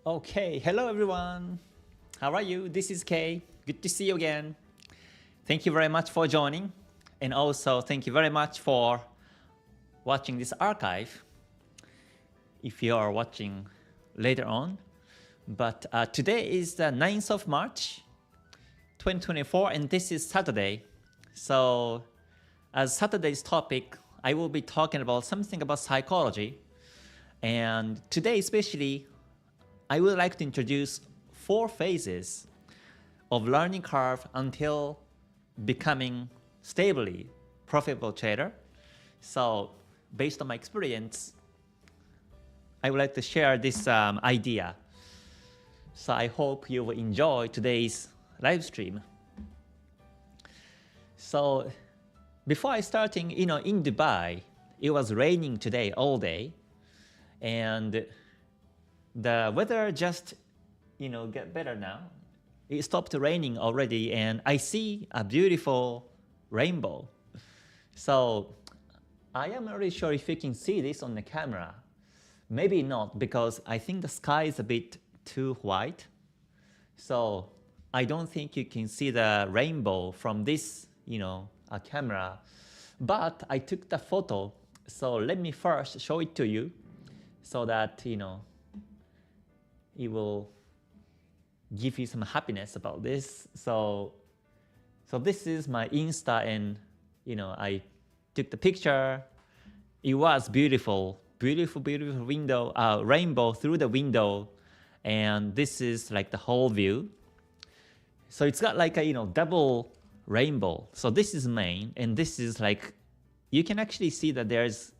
Okay, hello everyone. How are you? This is Kay. Good to see you again. Thank you very much for joining. And also thank you very much for watching this archive if you are watching later on. But today is the 9th of March, 2024, and this is Saturday. So as Saturday's topic, I will be talking about something about psychology. And today especially, I would like to introduce 4 phases of learning curve until becoming stably profitable trader. So based on my experience, I would like to share this idea. So I hope you will enjoy today's live stream. So before I starting, in Dubai, it was raining today all day, and the weather just, get better now. It stopped raining already, and I see a beautiful rainbow. So I am not really sure if you can see this on the camera. Maybe not, because I think the sky is a bit too white. So I don't think you can see the rainbow from this, a camera. But I took the photo. So let me first show it to you so that, it will give you some happiness about this. So this is my Insta, and I took the picture. It was beautiful, beautiful, beautiful rainbow through the window, and this is like the whole view. So it's got like a double rainbow. So this is main, and this is like, you can actually see that there's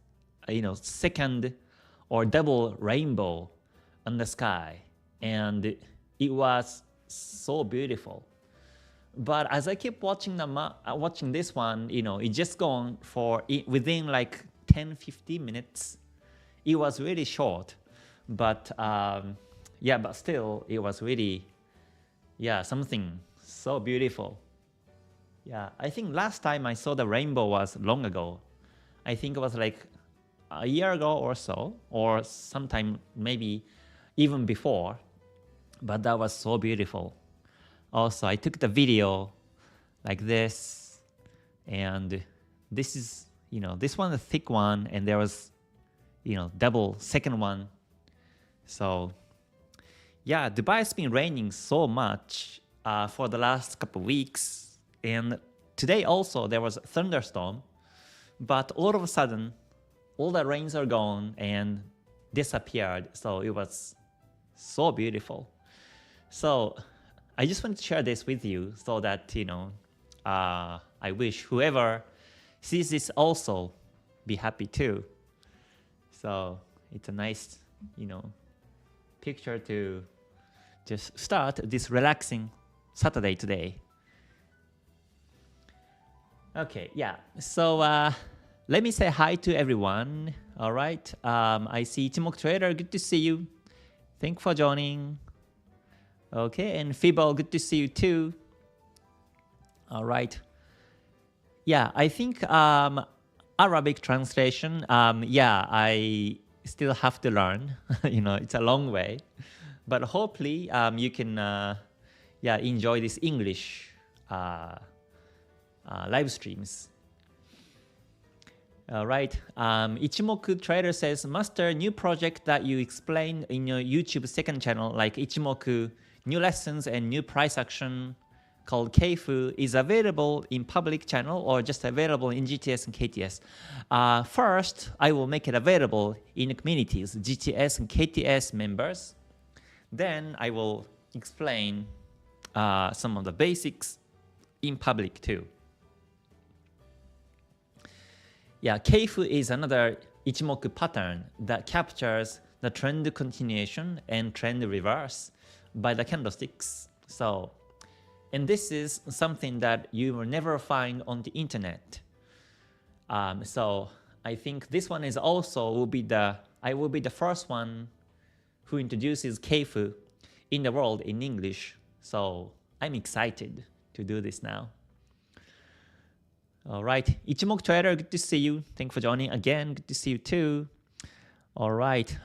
a second or double rainbow on the sky, and it was so beautiful. But as I keep watching this one, it just gone for within like 10-15 minutes. It was really short, but yeah, but still it was really, something so beautiful. Yeah, I think last time I saw the rainbow was long ago. I think it was like a year ago or so, or sometime maybe even before. But that was so beautiful. Also, I took the video like this, and this is, this one, a thick one, and there was, double second one. So yeah, Dubai has been raining so much for the last couple of weeks, and today also there was a thunderstorm, but all of a sudden, all the rains are gone and disappeared. So it was so beautiful. So I just want to share this with you so that, I wish whoever sees this also be happy too. So it's a nice, picture to just start this relaxing Saturday today. Okay, yeah. So let me say hi to everyone. All right. I see Ichimoku Trader. Good to see you. Thank you for joining. Okay, and Fibo, good to see you too. All right. Yeah, I think Arabic translation, I still have to learn. It's a long way. But hopefully you can enjoy this English live streams. All right. Ichimoku Trader says, Master, new project that you explained in your YouTube second channel, like Ichimoku new lessons and new price action called Keifu, is available in public channel or just available in GTS and KTS? First, I will make it available in the communities, GTS and KTS members. Then I will explain some of the basics in public too. Yeah, Keifu is another Ichimoku pattern that captures the trend continuation and trend reverse by the candlesticks. So, and this is something that you will never find on the internet. So I think this one is also I will be the first one who introduces Keifu in the world in English. So I'm excited to do this now. All right, Ichimoku Trader, good to see you. Thank you for joining again. Good to see you too. All right.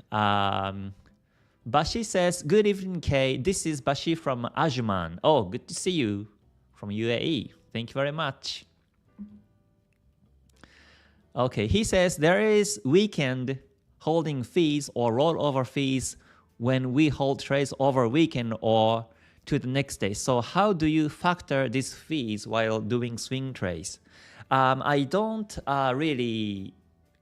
Bashi says, good evening, Kay. This is Bashi from Ajman. Oh, good to see you from UAE. Thank you very much. Okay, he says there is weekend holding fees or rollover fees when we hold trades over weekend or to the next day. So how do you factor these fees while doing swing trades? I don't really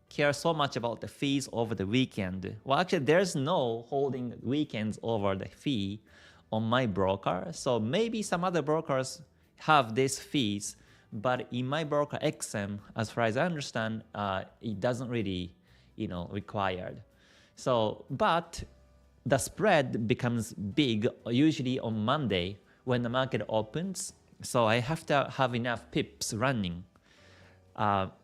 care so much about the fees over the weekend. Well, actually, there's no holding weekends over the fee on my broker. So maybe some other brokers have these fees, but in my broker XM, as far as I understand, it doesn't really, required. So, but the spread becomes big usually on Monday when the market opens. So I have to have enough pips running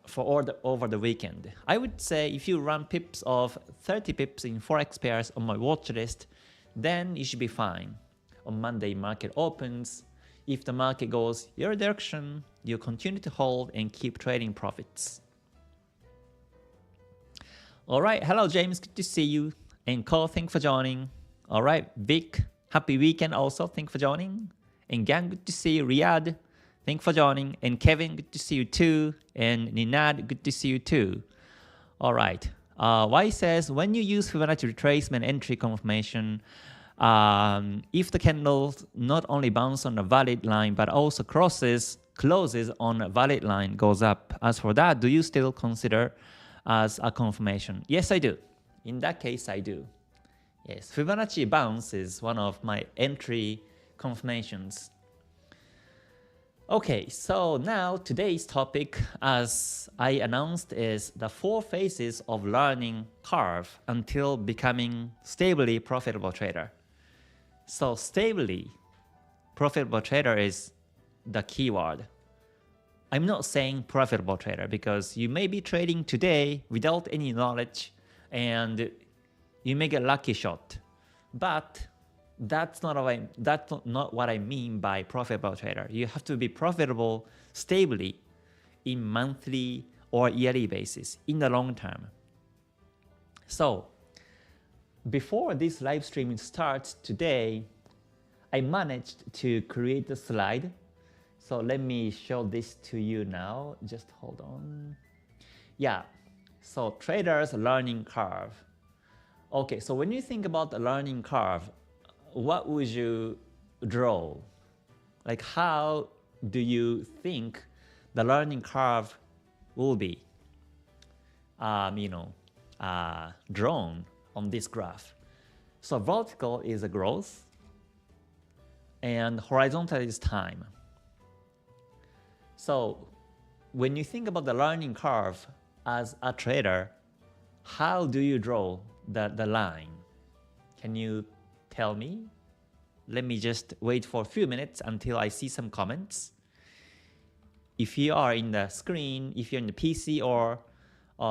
for over the weekend. I would say if you run pips of 30 pips in Forex pairs on my watch list, then you should be fine. On Monday, market opens. If the market goes your direction, you continue to hold and keep trading profits. All right, hello James, good to see you. And Cole, thanks for joining. All right, Vic, happy weekend also, thanks for joining. And Gang, good to see you. Riyadh, thanks for joining. And Kevin, good to see you too. And Ninad, good to see you too. All right, Y says, when you use Fibonacci retracement entry confirmation, if the candle not only bounces on a valid line, but also closes on a valid line, goes up. As for that, do you still consider as a confirmation? Yes, I do. In that case, I do. Yes, Fibonacci bounce is one of my entry confirmations. Okay, so now today's topic, as I announced, is the 4 phases of learning curve until becoming stably profitable trader. So stably profitable trader is the keyword. I'm not saying profitable trader because you may be trading today without any knowledge and you may get lucky shot. But that's not what I mean by profitable trader. You have to be profitable stably in monthly or yearly basis in the long term. So before this live stream starts today, I managed to create a slide. So let me show this to you now. Just hold on. Yeah, so traders learning curve. Okay, so when you think about the learning curve, what would you draw? Like how do you think the learning curve will be drawn on this graph? So vertical is a growth and horizontal is time. So when you think about the learning curve as a trader, how do you draw the line? Can you tell me? Let me just wait for a few minutes until I see some comments. If you are in the screen, if you're in the PC or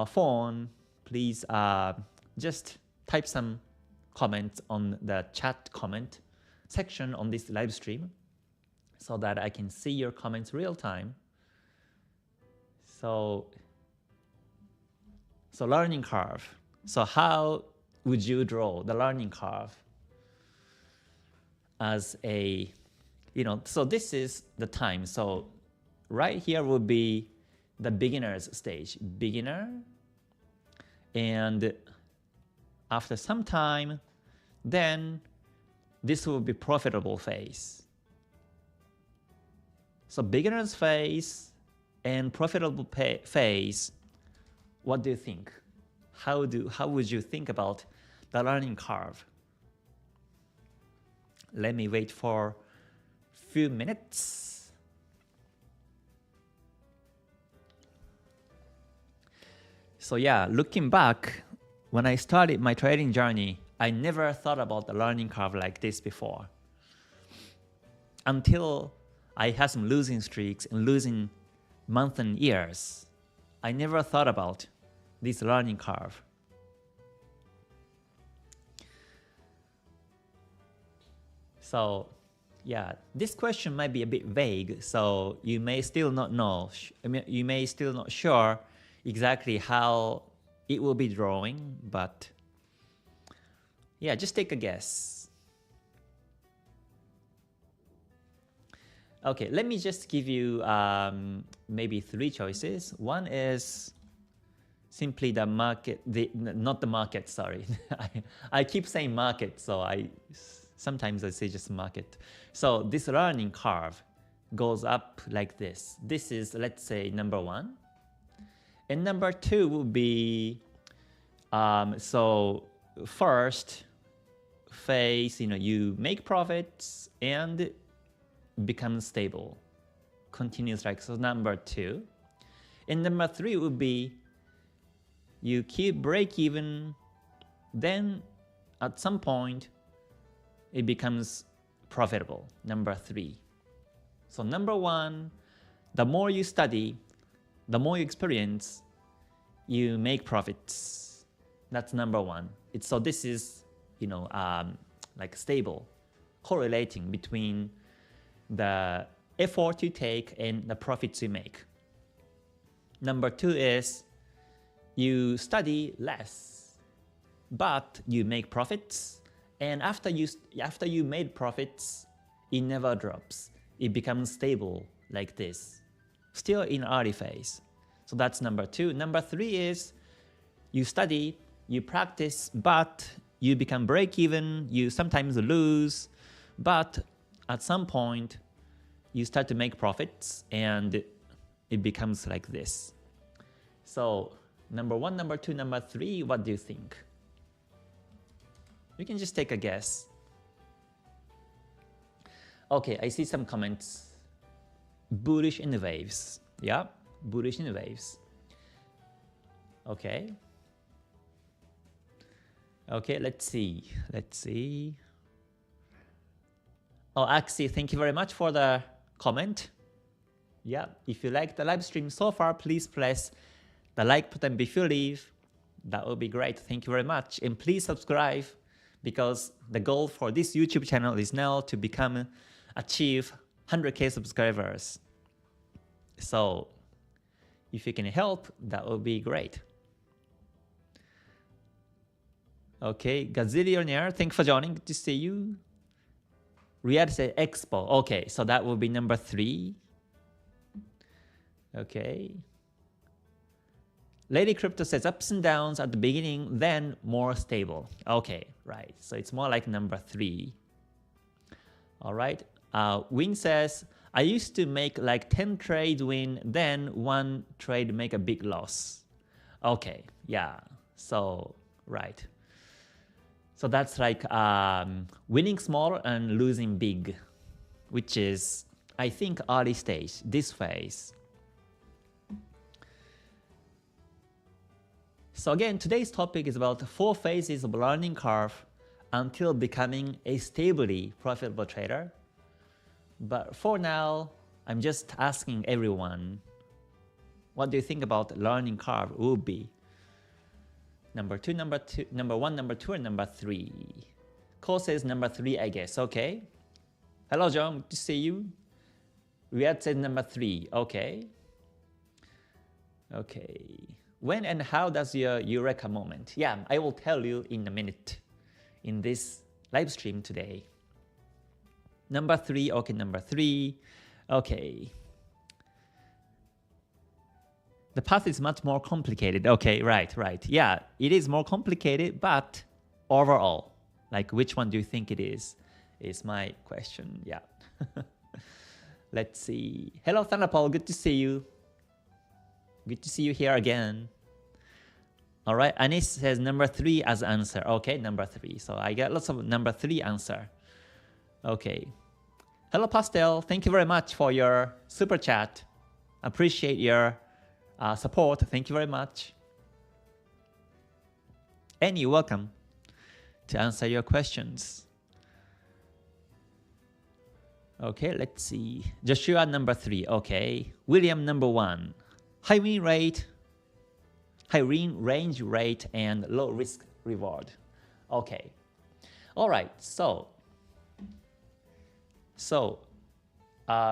phone, please just type some comments on the chat comment section on this live stream so that I can see your comments real time. So learning curve. So how would you draw the learning curve as a, so this is the time. So right here would be the beginner's stage, beginner. And after some time, then this will be profitable phase. So beginner's phase and profitable phase, what do you think? How would you think about the learning curve? Let me wait for a few minutes. So yeah, looking back, when I started my trading journey, I never thought about the learning curve like this before. Until I had some losing streaks and losing months and years, I never thought about this learning curve. So yeah, this question might be a bit vague, so you may still not know, you may still not sure exactly how it will be drawing, but Yeah, just take a guess. Okay, let me just give you maybe 3 choices. One is simply the market, not the market, sorry. I keep saying market, so sometimes I say just market. So this learning curve goes up like this. This is, let's say, number 1. And number 2 would be, so first phase, you make profits and become stable. Continues like, so number 2. And number 3 would be, you keep break even, then at some point, it becomes profitable. Number 3. So number 1, the more you study, the more you experience, you make profits. That's number 1. So this is, like stable, correlating between the effort you take and the profits you make. Number 2 is you study less, but you make profits, and after you made profits, it never drops. It becomes stable like this, still in early phase. So that's number 2. Number 3 is you study, you practice, but you become break even, you sometimes lose, but at some point you start to make profits and it becomes like this. So number 1, number 2, number 3, what do you think? You can just take a guess. Okay, I see some comments. Bullish in the waves. Yeah, bullish in the waves. Okay. Okay, let's see. Oh, Axie, thank you very much for the comment. Yeah, if you like the live stream so far, please press the like button before you leave. That would be great. Thank you very much. And please subscribe, because the goal for this YouTube channel is now to achieve 100K subscribers. So if you can help, that would be great. Okay, Gazillionaire, thanks for joining. Good to see you. Reality Expo. Okay, so that will be number 3. Okay. Lady Crypto says ups and downs at the beginning, then more stable. Okay, right. So it's more like number 3. All right. Win says, I used to make like 10 trades win, then 1 trade make a big loss. Okay, yeah. So, right. So that's like winning small and losing big, which is, I think, early stage, this phase. So again, today's topic is about 4 phases of learning curve until becoming a stably profitable trader. But for now, I'm just asking everyone, what do you think about learning curve would be? Number 1, number 2, and number 3. Cole says number 3, I guess. Okay. Hello, John. Good to see you. Riyadh says number 3. Okay. Okay. When and how does your eureka moment? Yeah, I will tell you in a minute in this live stream today. Number 3. Okay, number 3. Okay. The path is much more complicated. Okay, right. Yeah, it is more complicated, but overall, like which one do you think it is my question. Yeah. Let's see. Hello, Thunderpole. Good to see you. Good to see you here again. All right, Anis says number 3 as answer. Okay, number 3. So I got lots of number 3 answer. Okay. Hello, Pastel. Thank you very much for your super chat. Appreciate your support. Thank you very much. And you're welcome to answer your questions. Okay, let's see. Joshua number 3. Okay. William number 1. High win rate, high range rate, and low risk reward. Okay. All right. So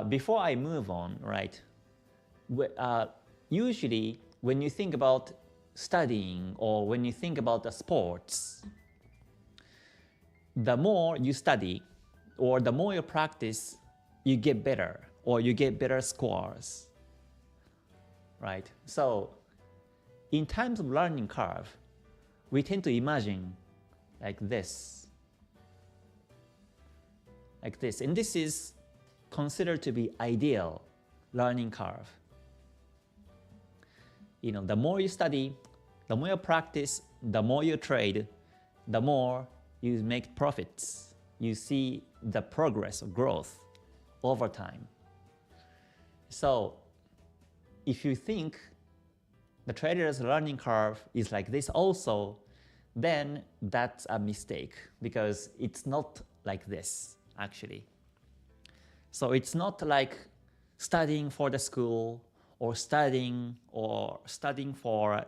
before I move on, right? Usually, when you think about studying or when you think about the sports, the more you study or the more you practice, you get better or you get better scores, right? So in terms of learning curve, we tend to imagine like this, and this is considered to be ideal learning curve. You know, the more you study, the more you practice, the more you trade, the more you make profits. You see the progress of growth over time. So if you think the trader's learning curve is like this also, then that's a mistake because it's not like this actually. So it's not like studying for the school or studying for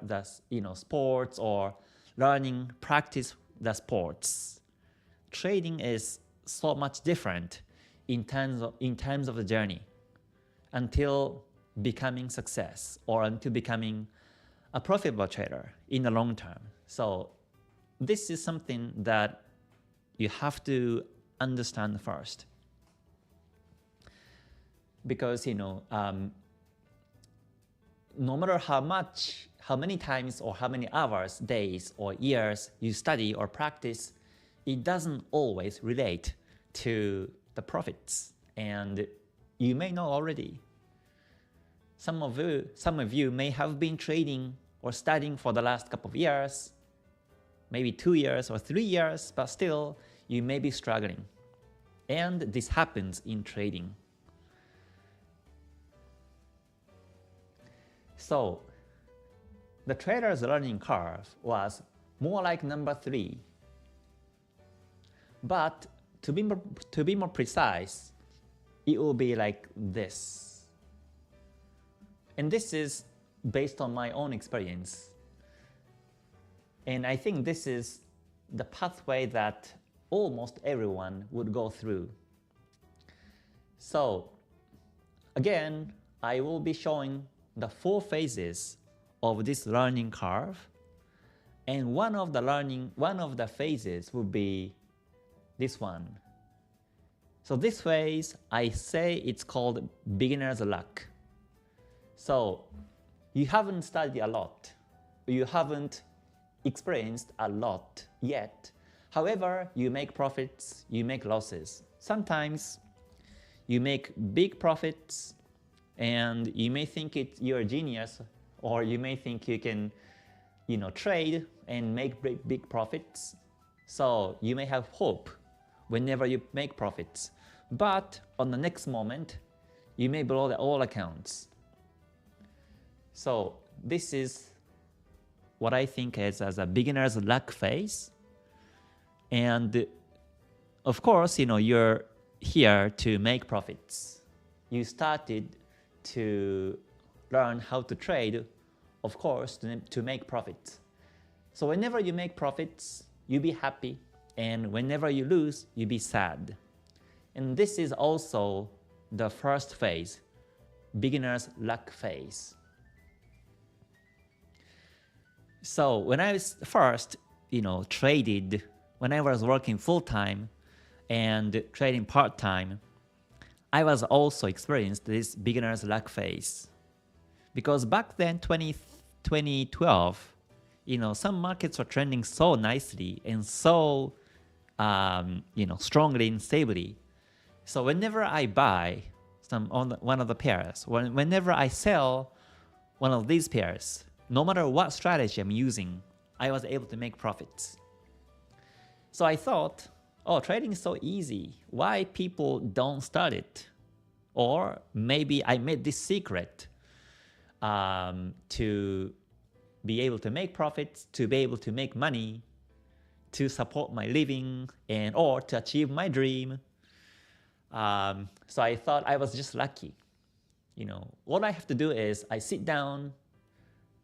the sports or practice the sports. Trading is so much different in terms of the journey until becoming success or until becoming a profitable trader in the long term. So this is something that you have to understand first, because no matter how many times or how many hours, days or years you study or practice, it doesn't always relate to the profits. And you may know already. Some of you may have been trading or studying for the last couple of years, maybe 2 years or 3 years, but still you may be struggling. And this happens in trading. So the trader's learning curve was more like number 3. But to be more precise, it will be like this. And this is based on my own experience. And I think this is the pathway that almost everyone would go through. So again, I will be showing the 4 phases of this learning curve, and one of the phases will be this one. So this phase, I say it's called beginner's luck. So you haven't studied a lot, you haven't experienced a lot yet. However, you make profits, you make losses. Sometimes you make big profits and you may think you're a genius, or you may think you can trade and make big profits. So you may have hope whenever you make profits. But on the next moment, you may blow all accounts. So this is what I think is as a beginner's luck phase. And of course, you're here to make profits. You started to learn how to trade, of course, to make profits. So whenever you make profits, you be happy. And whenever you lose, you be sad. And this is also the first phase, beginner's luck phase. So when I was first, traded, when I was working full-time and trading part-time, I was also experienced this beginner's luck phase. Because back then, 2012, some markets were trending so nicely and so, strongly and stably. So whenever I buy one of the pairs, whenever I sell one of these pairs, no matter what strategy I'm using, I was able to make profits. So I thought, oh, trading is so easy. Why people don't start it? Or maybe I made this secret to be able to make profits, to be able to make money, to support my living, or to achieve my dream. So I thought I was just lucky. All I have to do is I sit down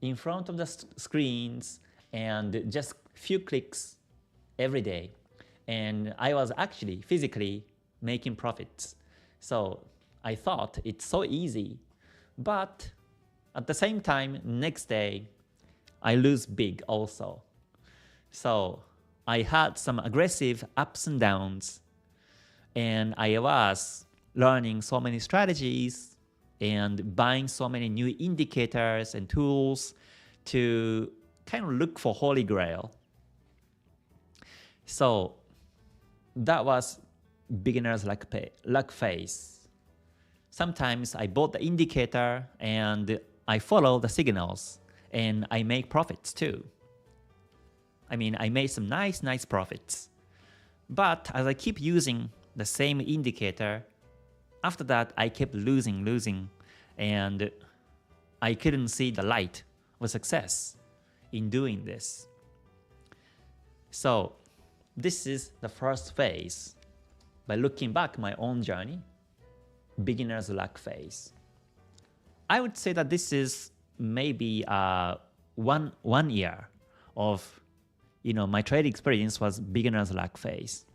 in front of the screens and just few clicks every day. And I was actually physically making profits. So I thought it's so easy. But at the same time, next day, I lose big also. So I had some aggressive ups and downs, and I was learning so many strategies and buying so many new indicators and tools to kind of look for Holy Grail. So that was beginner's luck phase. Sometimes I bought the indicator and I follow the signals and I make profits too. I mean, I made some nice profits. But as I keep using the same indicator, after that I kept losing, and I couldn't see the light of success in doing this. So this is the first phase. By looking back my own journey, beginner's luck phase. I would say that this is maybe one year of my trading experience was beginner's luck phase.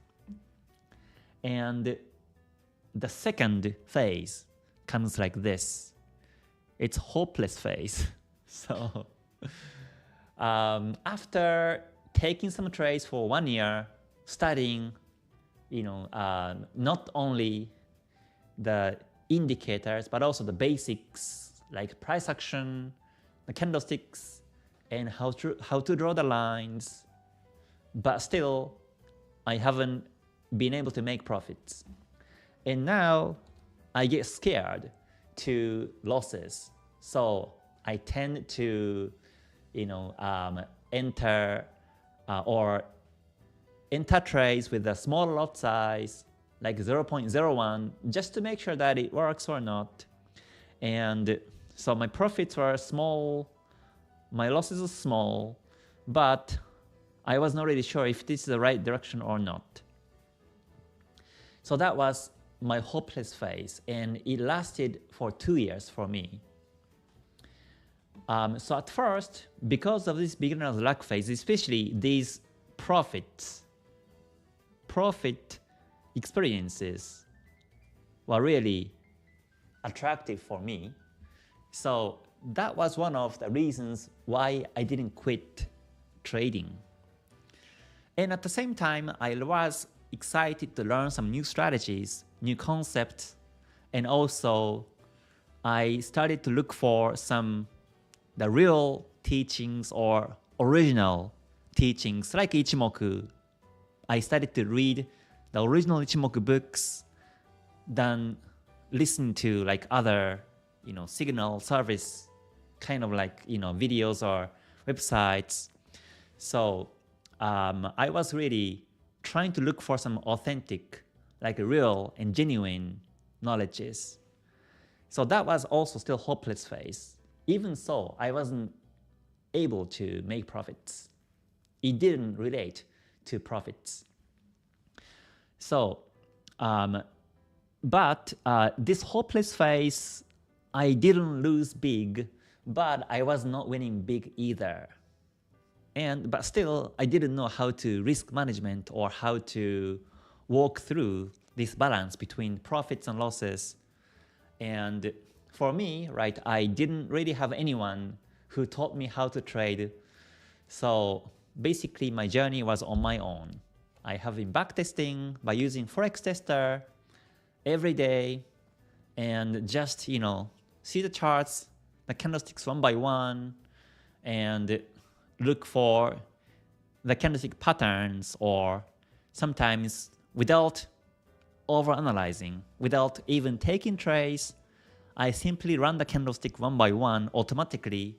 And the second phase comes like this. It's hopeless phase. So after taking some trades for 1 year, studying, not only the indicators, but also the basics like price action, the candlesticks, and how to draw the lines. But still, I haven't been able to make profits. And now I get scared to losses. So I tend to, enter trades with a small lot size, like 0.01, just to make sure that it works or not. And so my profits were small, my losses are small, but I was not really sure if this is the right direction or not. So that was my hopeless phase, and it lasted for 2 years for me. So at first, because of this beginner's luck phase, especially these profit experiences were really attractive for me. So that was one of the reasons why I didn't quit trading. And at the same time, I was excited to learn some new strategies, new concepts, and also I started to look for the real teachings or original teachings like Ichimoku. I started to read the original Ichimoku books, then listen to like other, signal service kind of like, videos or websites. So I was really trying to look for some authentic, like real and genuine knowledges. So that was also still hopeless phase. Even so, I wasn't able to make profits. It didn't relate to profits. So, but this hopeless phase, I didn't lose big, but I was not winning big either. But still, I didn't know how to risk management or how to walk through this balance between profits and losses. And for me, right, I didn't really have anyone who taught me how to trade. So basically, my journey was on my own. I have been backtesting by using Forex Tester every day and just, see the charts, the candlesticks one by one, and look for the candlestick patterns, or sometimes without overanalyzing, without even taking trades, I simply run the candlestick one by one automatically,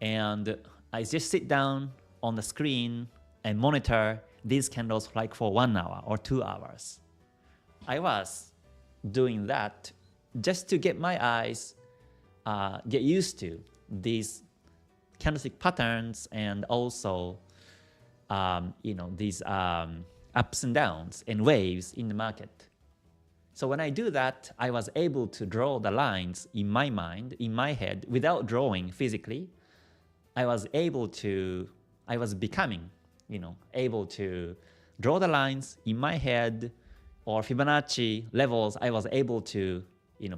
and I just sit down on the screen and monitor these candles like for 1 hour or 2 hours. I was doing that just to get my eyes get used to these candlestick patterns and also these ups and downs and waves in the market. So when I do that, I was able to draw the lines in my mind, in my head, without drawing physically. I was becoming, able to draw the lines in my head, or Fibonacci levels. I was able to,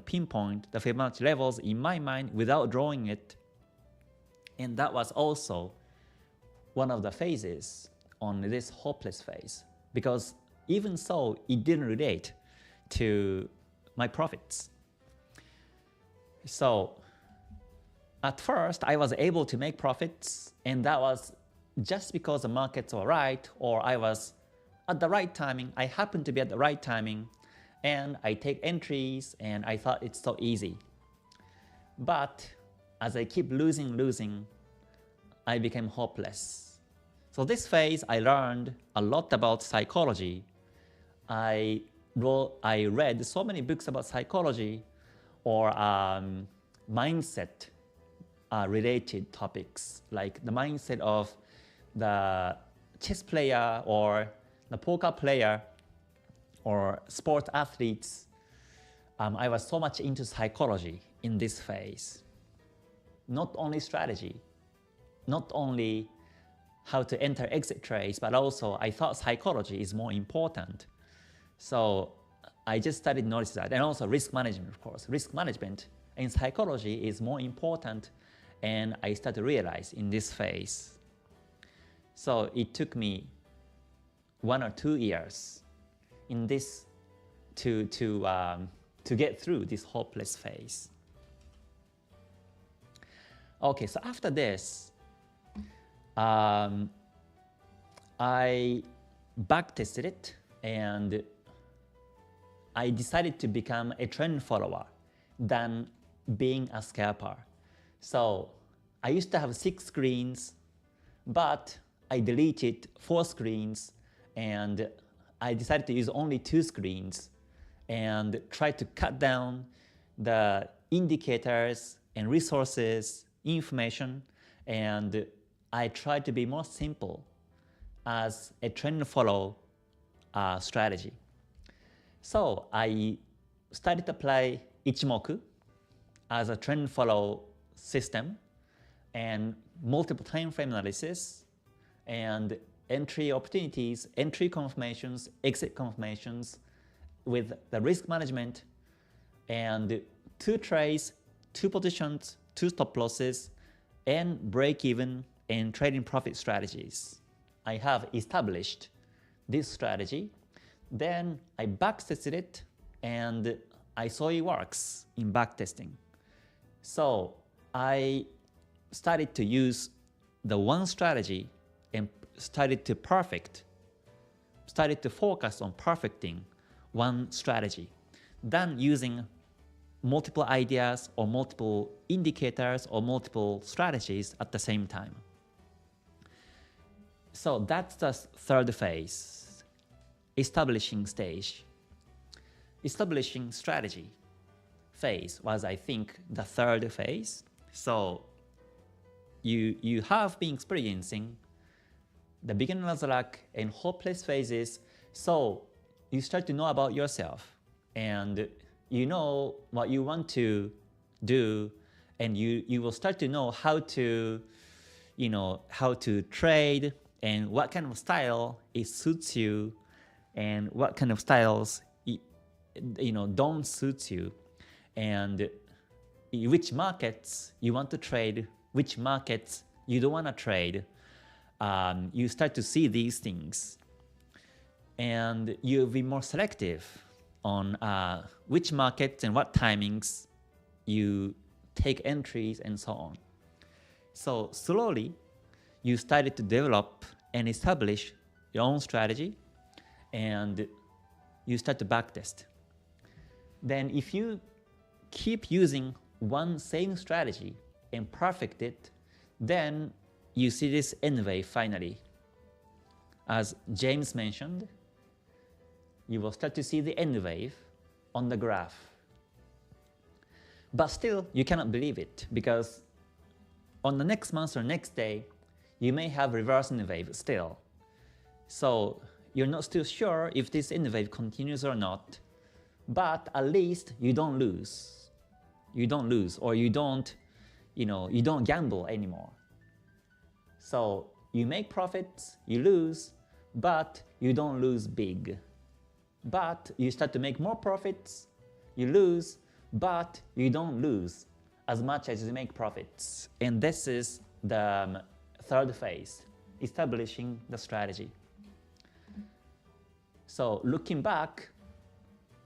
pinpoint the Fibonacci levels in my mind without drawing it. And that was also one of the phases on this hopeless phase because even so, it didn't relate to my profits. So at first, I was able to make profits, and that was just because the markets were right, or I was at the right timing. I happened to be at the right timing, and I take entries, and I thought it's so easy. But as I keep losing, I became hopeless. So this phase, I learned a lot about psychology. I read so many books about psychology or mindset related topics, like the mindset of the chess player or the poker player or sport athletes. I was so much into psychology in this phase. Not only strategy, not only how to enter exit trades, but also I thought psychology is more important. So I just started noticing that. And also risk management, of course. Risk management and psychology is more important, and I started to realize in this phase. So it took me 1 or 2 years in this to get through this hopeless phase. Okay, so after this, I backtested it, and I decided to become a trend follower than being a scalper. So I used to have 6 screens, but I deleted 4 screens, and I decided to use only 2 screens and try to cut down the indicators and resources, information, and I tried to be more simple as a trend follow strategy. So I started to apply Ichimoku as a trend follow system and multiple time frame analysis and entry opportunities, entry confirmations, exit confirmations with the risk management and 2 trades, 2 positions, 2 stop losses, and break even and trading profit strategies. I have established this strategy. Then I backtested it, and I saw it works in backtesting. So I started to use the one strategy and started to focus on perfecting one strategy than using multiple ideas or multiple indicators or multiple strategies at the same time. So that's the third phase, establishing stage. Establishing strategy phase was, I think, the third phase. So you have been experiencing the beginner's luck and hopeless phases, so you start to know about yourself and you know what you want to do, and you will start to know how to trade and what kind of style it suits you and what kind of styles don't suit you, and which markets you want to trade, which markets you don't want to trade. You start to see these things, and you'll be more selective on which markets and what timings you take entries and so on. So slowly, you started to develop and establish your own strategy, and you start to backtest. Then if you keep using one same strategy and perfect it, then you see this N wave finally. As James mentioned, you will start to see the N wave on the graph. But still, you cannot believe it, because on the next month or next day, you may have reverse N wave still. So you're not still sure if this N wave continues or not, but at least you don't lose. You don't lose, or you don't gamble anymore. So you make profits, you lose, but you don't lose big. But you start to make more profits, you lose, but you don't lose as much as you make profits. And this is the third phase, establishing the strategy. So looking back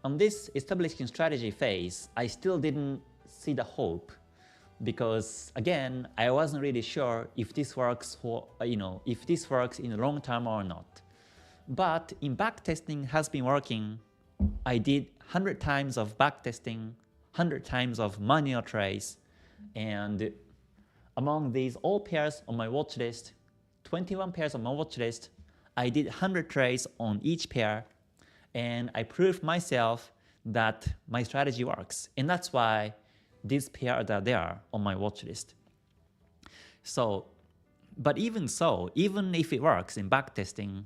on this establishing strategy phase, I still didn't see the hope because again, I wasn't really sure if this works for, if this works in the long term or not. But in backtesting has been working. I did 100 times of backtesting, 100 times of manual trades, and among these all pairs on my watch list, 21 pairs on my watch list, I did 100 trades on each pair, and I proved myself that my strategy works. And that's why these pairs are there on my watch list. So, but even so, even if it works in backtesting,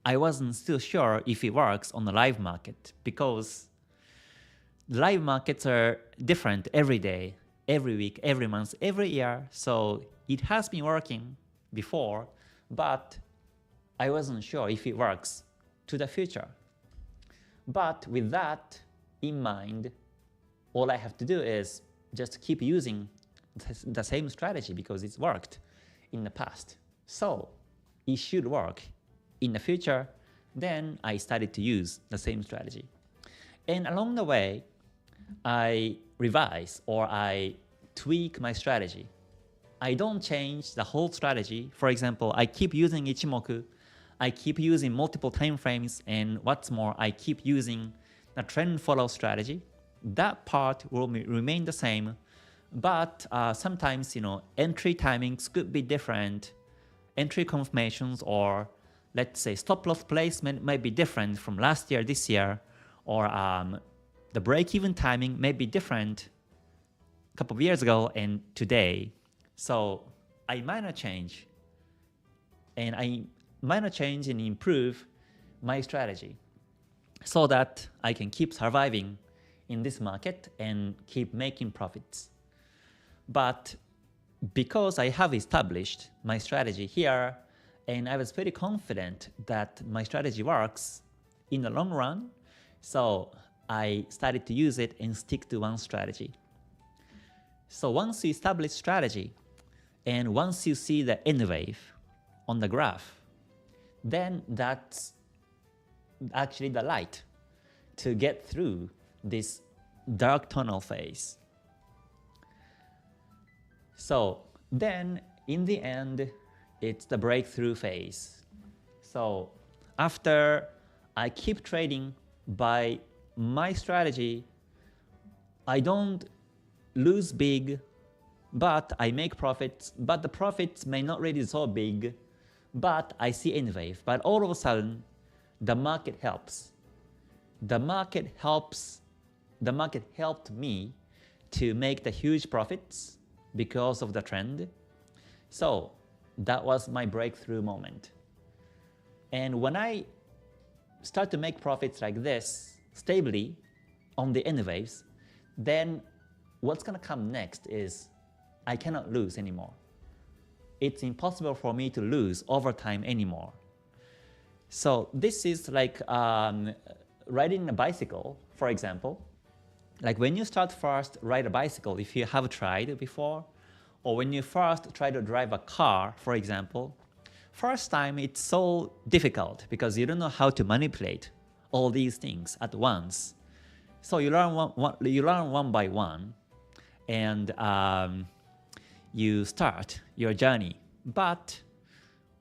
I wasn't still sure if it works on the live market because live markets are different every day, every week, every month, every year. So it has been working before, but I wasn't sure if it works to the future. But with that in mind, all I have to do is just keep using the same strategy because it's worked in the past. So it should work in the future. Then I started to use the same strategy. And along the way, I revise or I tweak my strategy. I don't change the whole strategy. For example, I keep using Ichimoku. I keep using multiple time frames, and what's more, I keep using the trend follow strategy. That part will remain the same, but sometimes entry timings could be different. Entry confirmations or let's say stop loss placement might be different from last year, this year, or the break-even timing may be different a couple of years ago and today. So I minor change and improve my strategy so that I can keep surviving in this market and keep making profits. But because I have established my strategy here, and I was pretty confident that my strategy works in the long run, so I started to use it and stick to one strategy. So once you establish strategy, and once you see the N wave on the graph, then that's actually the light to get through this dark tunnel phase. So then in the end, it's the breakthrough phase. So after I keep trading by my strategy, I don't lose big, but I make profits, but the profits may not really so big, but I see N wave. But all of a sudden, the market helps. The market helped me to make the huge profits because of the trend. So that was my breakthrough moment. And when I start to make profits like this stably on the N waves, then what's going to come next is I cannot lose anymore. It's impossible for me to lose over time anymore. So this is like riding a bicycle, for example. Like when you start first ride a bicycle, if you have tried before, or when you first try to drive a car, for example, first time it's so difficult because you don't know how to manipulate all these things at once. So you learn one by one, and you start your journey. But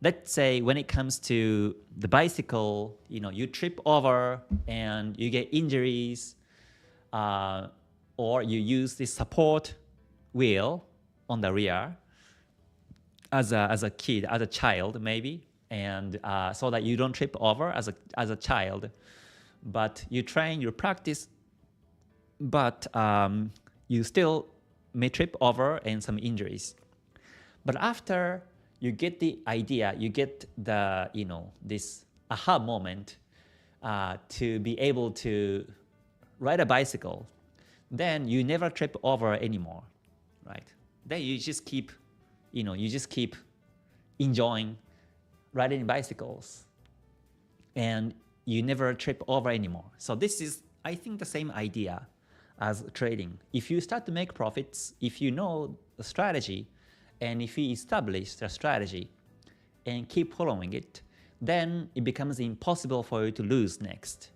let's say when it comes to the bicycle, you trip over and you get injuries, or you use the support wheel on the rear as a kid, as a child maybe, and so that you don't trip over as a child. But you train, you practice, but you still may trip over and some injuries. But after you get the idea, you get the this aha moment to be able to ride a bicycle, then you never trip over anymore, right? Then you just keep enjoying riding bicycles, and you never trip over anymore. So this is, I think, the same idea as trading. If you start to make profits, if you know the strategy, and if you establish the strategy, and keep following it, then it becomes impossible for you to lose next.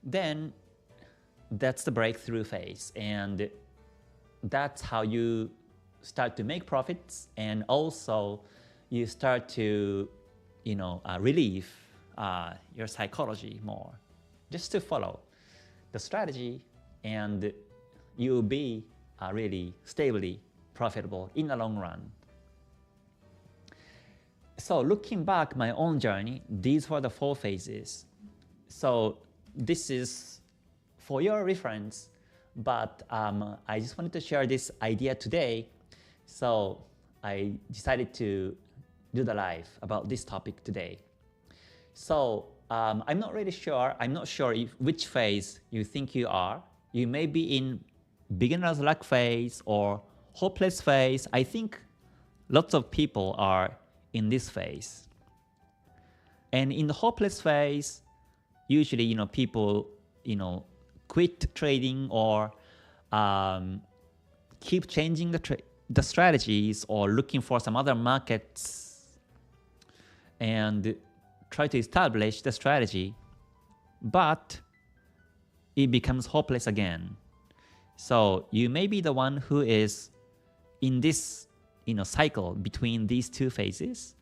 Then that's the breakthrough phase, and that's how you start to make profits, and also you start to relieve your psychology more, just to follow the strategy, and you'll be really stably profitable in the long run. So looking back my own journey, these were the 4 phases. So this is for your reference, but I just wanted to share this idea today. So I decided to do the live about this topic today. So I'm not really sure. I'm not sure which phase you think you are. You may be in beginner's luck phase or hopeless phase. I think lots of people are in this phase. And in the hopeless phase, usually people quit trading or keep changing the strategies or looking for some other markets and try to establish the strategy, but it becomes hopeless again. So you may be the one who is in this cycle between these 2 phases.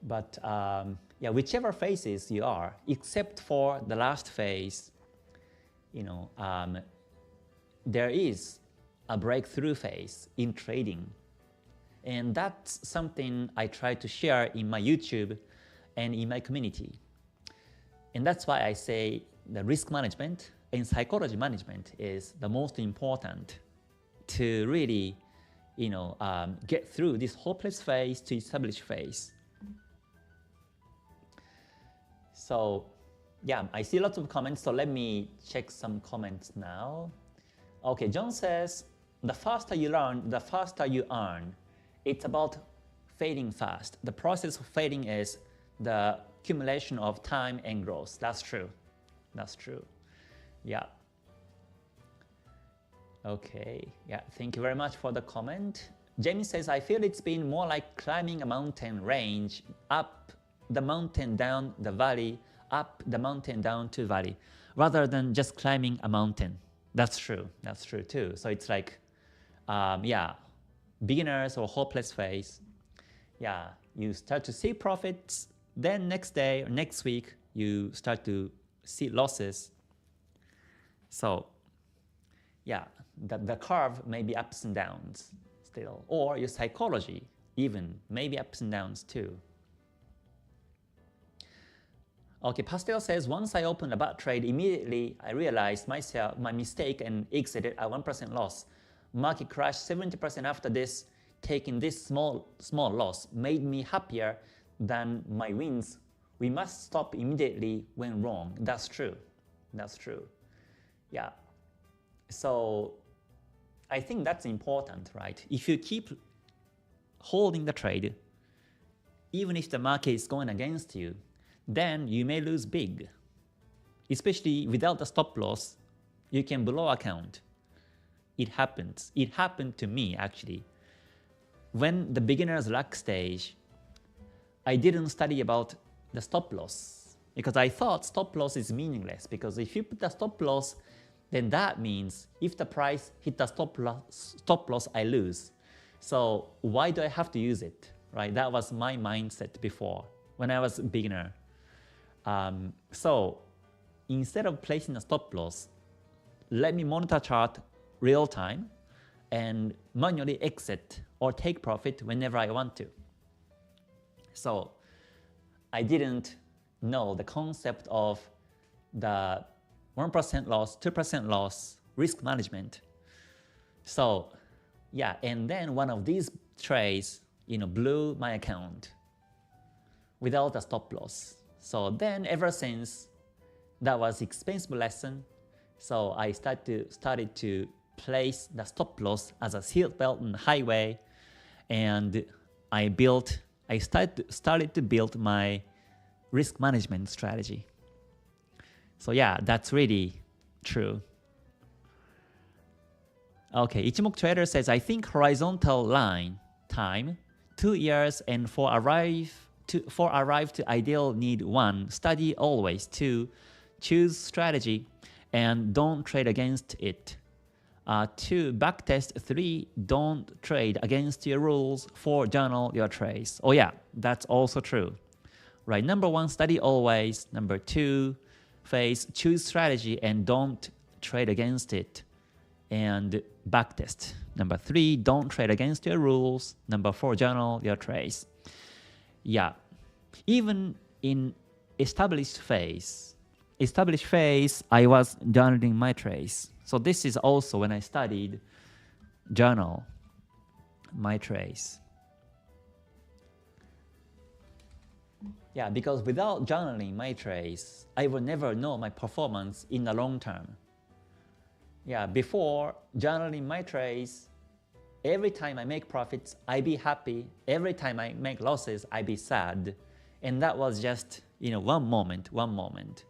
But yeah, whichever phases you are, except for the last phase, there is a breakthrough phase in trading. And that's something I try to share in my YouTube and in my community. And that's why I say the risk management and psychology management is the most important to really get through this hopeless phase to established phase. So yeah, I see lots of comments, so let me check some comments now. Okay, John says, the faster you learn, the faster you earn. It's about fading fast. The process of fading is the accumulation of time and growth. That's true. That's true. Yeah. Okay. Yeah, thank you very much for the comment. Jamie says, I feel it's been more like climbing a mountain range, up the mountain, down the valley, up the mountain, down to valley, rather than just climbing a mountain. That's true. That's true too. So it's like, yeah, beginners or hopeless phase. Yeah, you start to see profits, then next day or next week, you start to see losses. So yeah, the curve may be ups and downs still, or your psychology even may be ups and downs too. Okay, Pastel says, once I opened a bad trade, immediately I realized my mistake and exited at 1% loss. Market crashed 70% after this. Taking this small loss made me happier than my wins. We must stop immediately when wrong. That's true. That's true. Yeah. So I think that's important, right? If you keep holding the trade, even if the market is going against you, then you may lose big. Especially without a stop loss, you can blow account. It happens. It happened to me actually. When the beginner's luck stage, I didn't study about the stop loss because I thought stop loss is meaningless, because if you put the stop loss, then that means if the price hit the stop loss, I lose. So why do I have to use it, right? That was my mindset before when I was a beginner. So instead of placing a stop loss, let me monitor chart real time and manually exit or take profit whenever I want to. So I didn't know the concept of the 1% loss, 2% loss, risk management. So yeah, and then one of these trades, blew my account without a stop loss. So then ever since, that was expensive lesson. So I started to place the stop loss as a seat belt on the highway, and I started to build my risk management strategy. So yeah, that's really true. Okay, Ichimoku Trader says, I think horizontal line time, 2 years, and for arrive to ideal need 1, study always, 2, choose strategy and don't trade against it. 2, backtest, 3, don't trade against your rules, 4, journal your trades. Oh yeah, that's also true. Right, number 1, study always. Number 2, phase, choose strategy and don't trade against it. And backtest. Number 3, don't trade against your rules. Number 4, journal your trades. Yeah, even in established phase, I was journaling my trades. So this is also when I studied journal my trades. Yeah, because without journaling my trades, I will never know my performance in the long term. Yeah, before journaling my trades, every time I make profits, I be happy. Every time I make losses, I be sad. And that was just, one moment.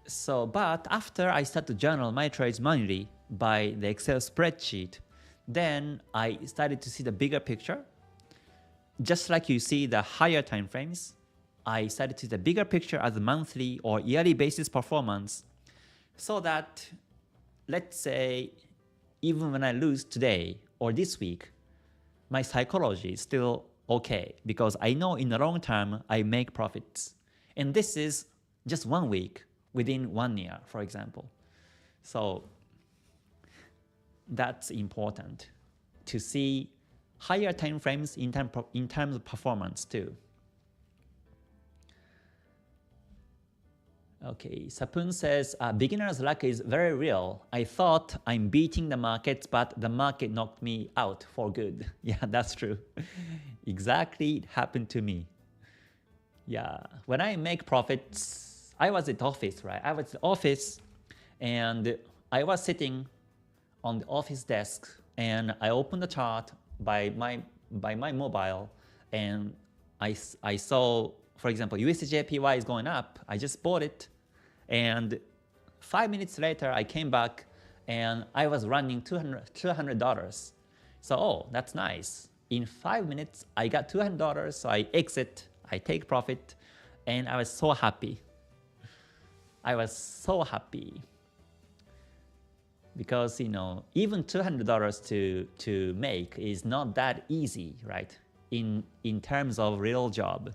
So, but after I start to journal my trades manually by the Excel spreadsheet, then I started to see the bigger picture. Just like you see the higher time frames, I started to see the bigger picture as a monthly or yearly basis performance, so that, let's say, even when I lose today or this week, my psychology is still okay because I know in the long term I make profits. And this is just 1 week within 1 year, for example. So that's important to see higher time frames in terms of performance too. Okay, Sapun says, beginner's luck is very real. I thought I'm beating the markets, but the market knocked me out for good. Yeah, that's true. Exactly, it happened to me. Yeah, when I make profits, I was at office, right? I was at the office and I was sitting on the office desk and I opened the chart by my mobile and I saw, for example, USDJPY is going up. I just bought it and 5 minutes later I came back and I was running $200. So, oh, that's nice. In 5 minutes I got $200, so I exit, I take profit, and I was so happy. I was so happy. Because, even $200 to make is not that easy, right? In terms of real job.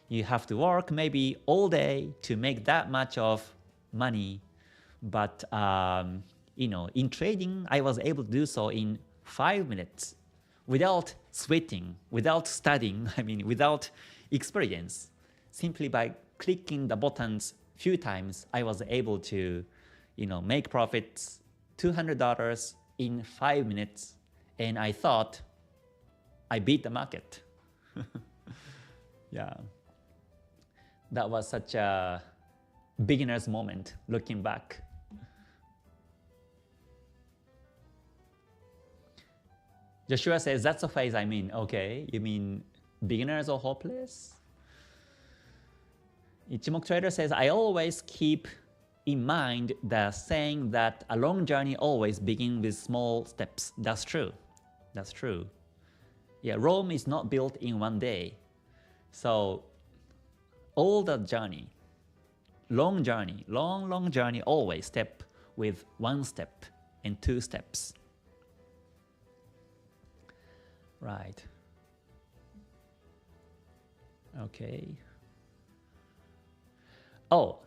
You have to work maybe all day to make that much of money. But, in trading, I was able to do so in 5 minutes without sweating, without studying, without experience. Simply by clicking the buttons few times, I was able to, make profits $200 in 5 minutes, and I thought I beat the market. Yeah, that was such a beginner's moment looking back. Joshua says, that's a phase I mean. Okay, you mean beginners or hopeless? Ichimoku Trader says, I always keep in mind the saying that a long journey always begins with small steps. That's true. That's true. Yeah, Rome is not built in 1 day. So all the journey, long journey, always step with 1 step and 2 steps. Right. Okay. Oh,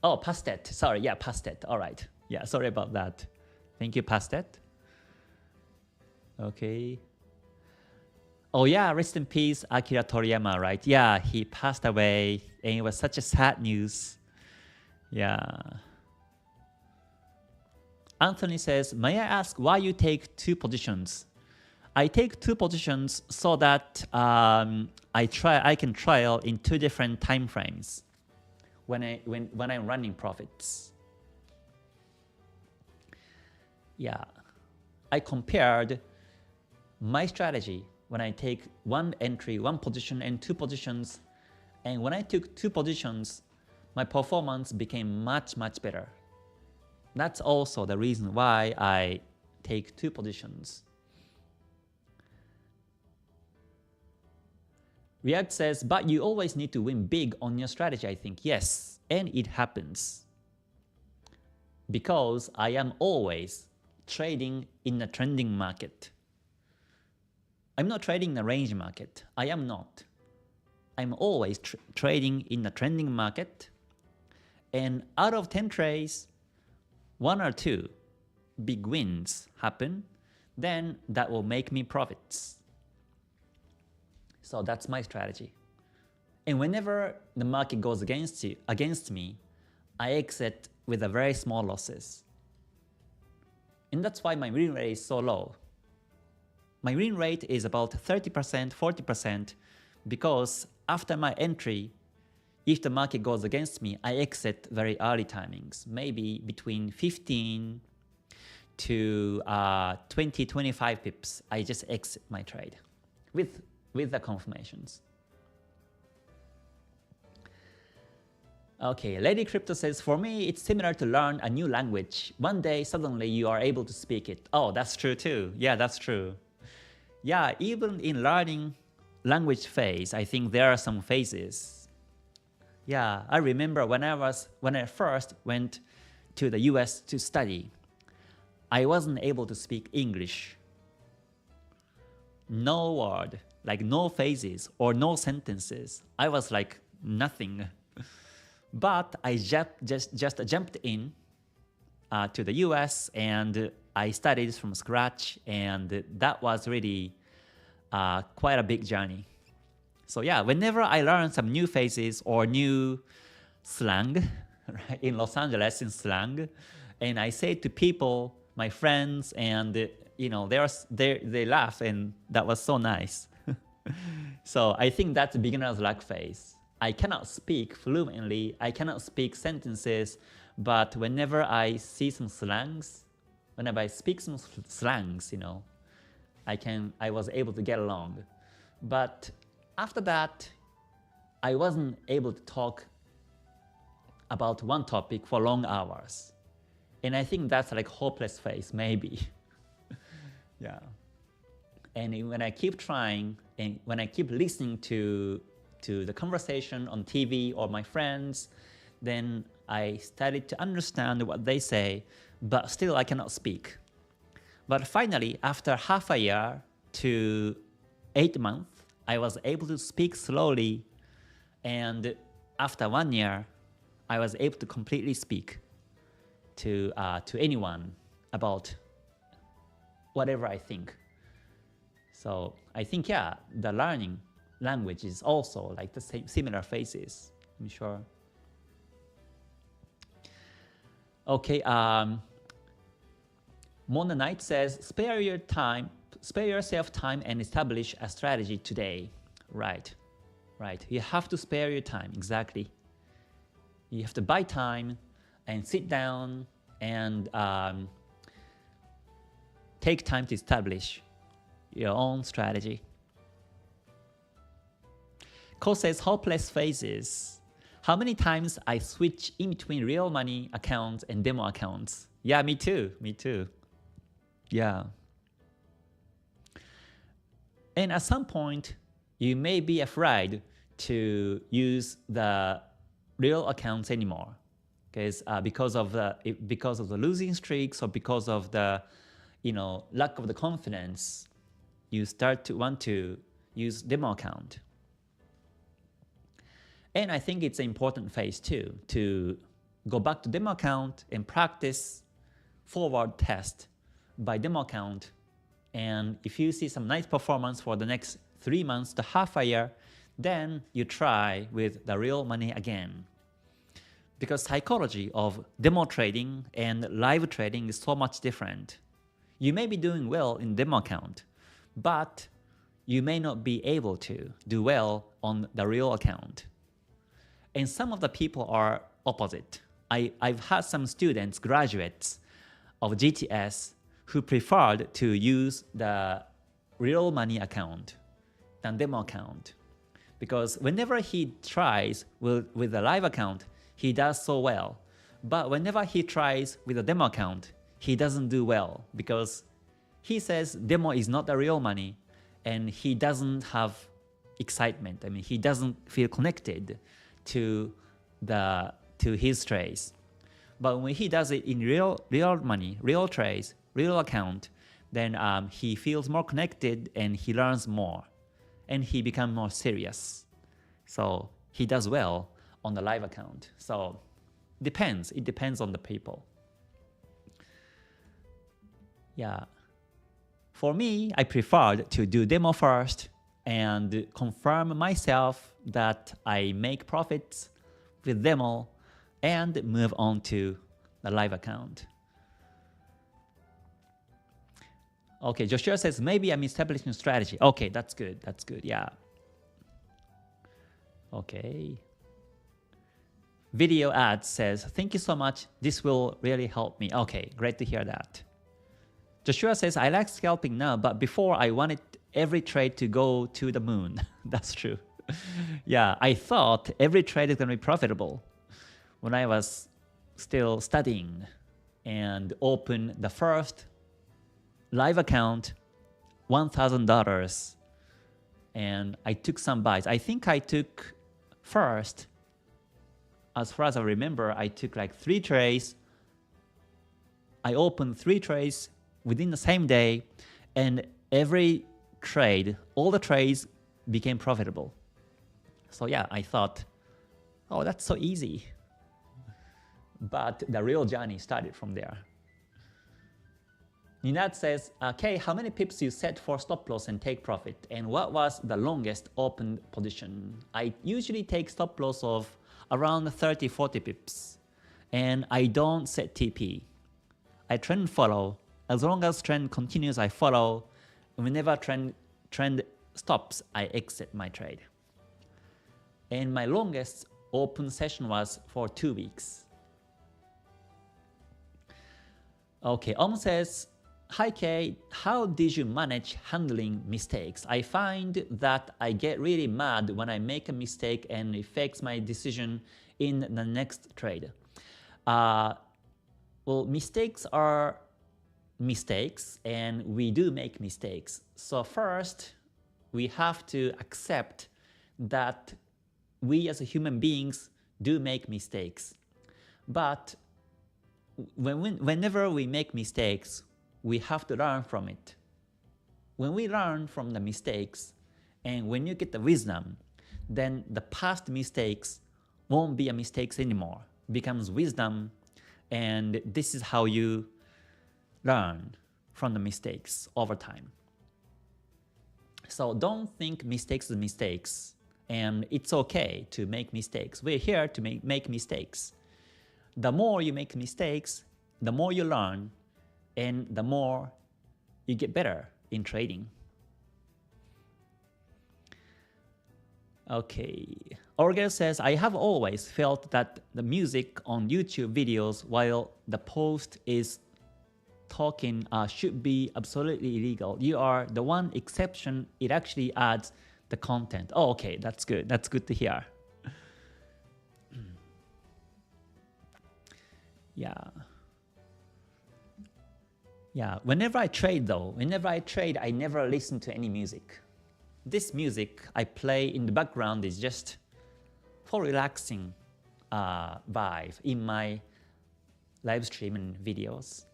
Pastet. Sorry, yeah, Pastet. All right. Yeah, sorry about that. Thank you, Pastet. Okay. Oh yeah, rest in peace, Akira Toriyama, right? Yeah, he passed away, and it was such a sad news. Yeah. Anthony says, may I ask why you take 2 positions? I take 2 positions so that I can trial in 2 different time frames when I'm running profits. Yeah, I compared my strategy when I take 1 entry, 1 position, and 2 positions, and when I took 2 positions, my performance became much better. That's also the reason why I take 2 positions. React says, but you always need to win big on your strategy, I think. Yes, and it happens. Because I am always trading in a trending market. I'm not trading in a range market. I am not. I'm always trading in a trending market. And out of 10 trades, 1 or 2 big wins happen, then that will make me profits. So that's my strategy. And whenever the market goes against me, I exit with a very small losses. And that's why my win rate is so low. My win rate is about 30%, 40% because after my entry, if the market goes against me, I exit very early timings, maybe between 15 to 20, 25 pips. I just exit my trade with the confirmations. Okay, Lady Crypto says, for me, it's similar to learn a new language. One day, suddenly you are able to speak it. Oh, that's true too. Yeah, that's true. Yeah, even in learning language phase, I think there are some phases. Yeah, I remember when I first went to the US to study, I wasn't able to speak English. No word, like no phrases or no sentences. I was like nothing. But I just jumped in to the US and I studied from scratch, and that was really quite a big journey. So yeah, whenever I learn some new phrases or new slang, right, in Los Angeles in slang, and I say to people, my friends, and you know, they laugh, and that was so nice. So I think that's beginner's luck phase. I cannot speak fluently, I cannot speak sentences, but whenever I see some slangs, whenever I speak some slangs, you know, I was able to get along. But after that, I wasn't able to talk about one topic for long hours. And I think that's like hopeless phase, maybe. Yeah. And when I keep trying, and when I keep listening to the conversation on TV or my friends, then I started to understand what they say, but still I cannot speak. But finally, after half a year to 8 months, I was able to speak slowly, and after 1 year, I was able to completely speak to anyone about whatever I think. So I think, yeah, the learning language is also like the same similar phases, I'm sure. Okay, Mona Knight says, spare yourself time and establish a strategy today. Right, right. You have to spare your time, exactly. You have to buy time and sit down and take time to establish your own strategy. Ko says, hopeless phases. How many times I switch in between real money accounts and demo accounts? Yeah, me too, me too. Yeah. And at some point, you may be afraid to use the real accounts anymore, because of the losing streaks or because of the lack of the confidence. You start to want to use demo account. And I think it's an important phase too, to go back to demo account and practice forward test by demo account. And if you see some nice performance for the next 3 months to half a year, then you try with the real money again. Because psychology of demo trading and live trading is so much different. You may be doing well in demo account, but you may not be able to do well on the real account. And some of the people are opposite. I've had some students, graduates of GTS, who preferred to use the real money account than demo account. Because whenever he tries with the live account, he does so well. But whenever he tries with a demo account, he doesn't do well because he says demo is not the real money and he doesn't have excitement. I mean, he doesn't feel connected to his trades. But when he does it in real money, real trades, real account, then he feels more connected and he learns more, and he becomes more serious. So he does well on the live account. So depends. It depends on the people. Yeah. For me, I preferred to do demo first and confirm myself that I make profits with demo and move on to the live account. Okay, Joshua says, maybe I'm establishing strategy. Okay, that's good. That's good. Yeah. Okay. Video ads says, thank you so much. This will really help me. Okay, great to hear that. Joshua says, I like scalping now, but before I wanted every trade to go to the moon. That's true. Yeah, I thought every trade is going to be profitable when I was still studying and opened the first live account, $1,000, and I took some buys. I think I took first, as far as I remember, I took like 3 trades. I opened 3 trades within the same day, and every trade, all the trades became profitable. So yeah, I thought, oh, that's so easy. But the real journey started from there. Ninad says, Kay, how many pips you set for stop loss and take profit? And what was the longest opened position? I usually take stop loss of around 30-40 pips. And I don't set TP. I trend follow. As long as trend continues, I follow. Whenever trend stops, I exit my trade. And my longest open session was for 2 weeks. Okay, says, hi Kay, how did you manage handling mistakes? I find that I get really mad when I make a mistake and it affects my decision in the next trade. Well, mistakes are mistakes, and we do make mistakes. So first, we have to accept that we as human beings do make mistakes. But whenever we make mistakes, we have to learn from it. When we learn from the mistakes, and when you get the wisdom, then the past mistakes won't be a mistakes anymore. It becomes wisdom, and this is how you learn from the mistakes over time. So don't think mistakes are mistakes, and it's okay to make mistakes. We're here to make mistakes. The more you make mistakes, the more you learn, and the more you get better in trading. Okay, Orgel says, I have always felt that the music on YouTube videos while the post is talking should be absolutely illegal. You are the one exception. It actually adds the content. Oh, okay, that's good. That's good to hear. Yeah. Yeah, whenever I trade, I never listen to any music. This music I play in the background is just for relaxing vibe in my live stream and videos.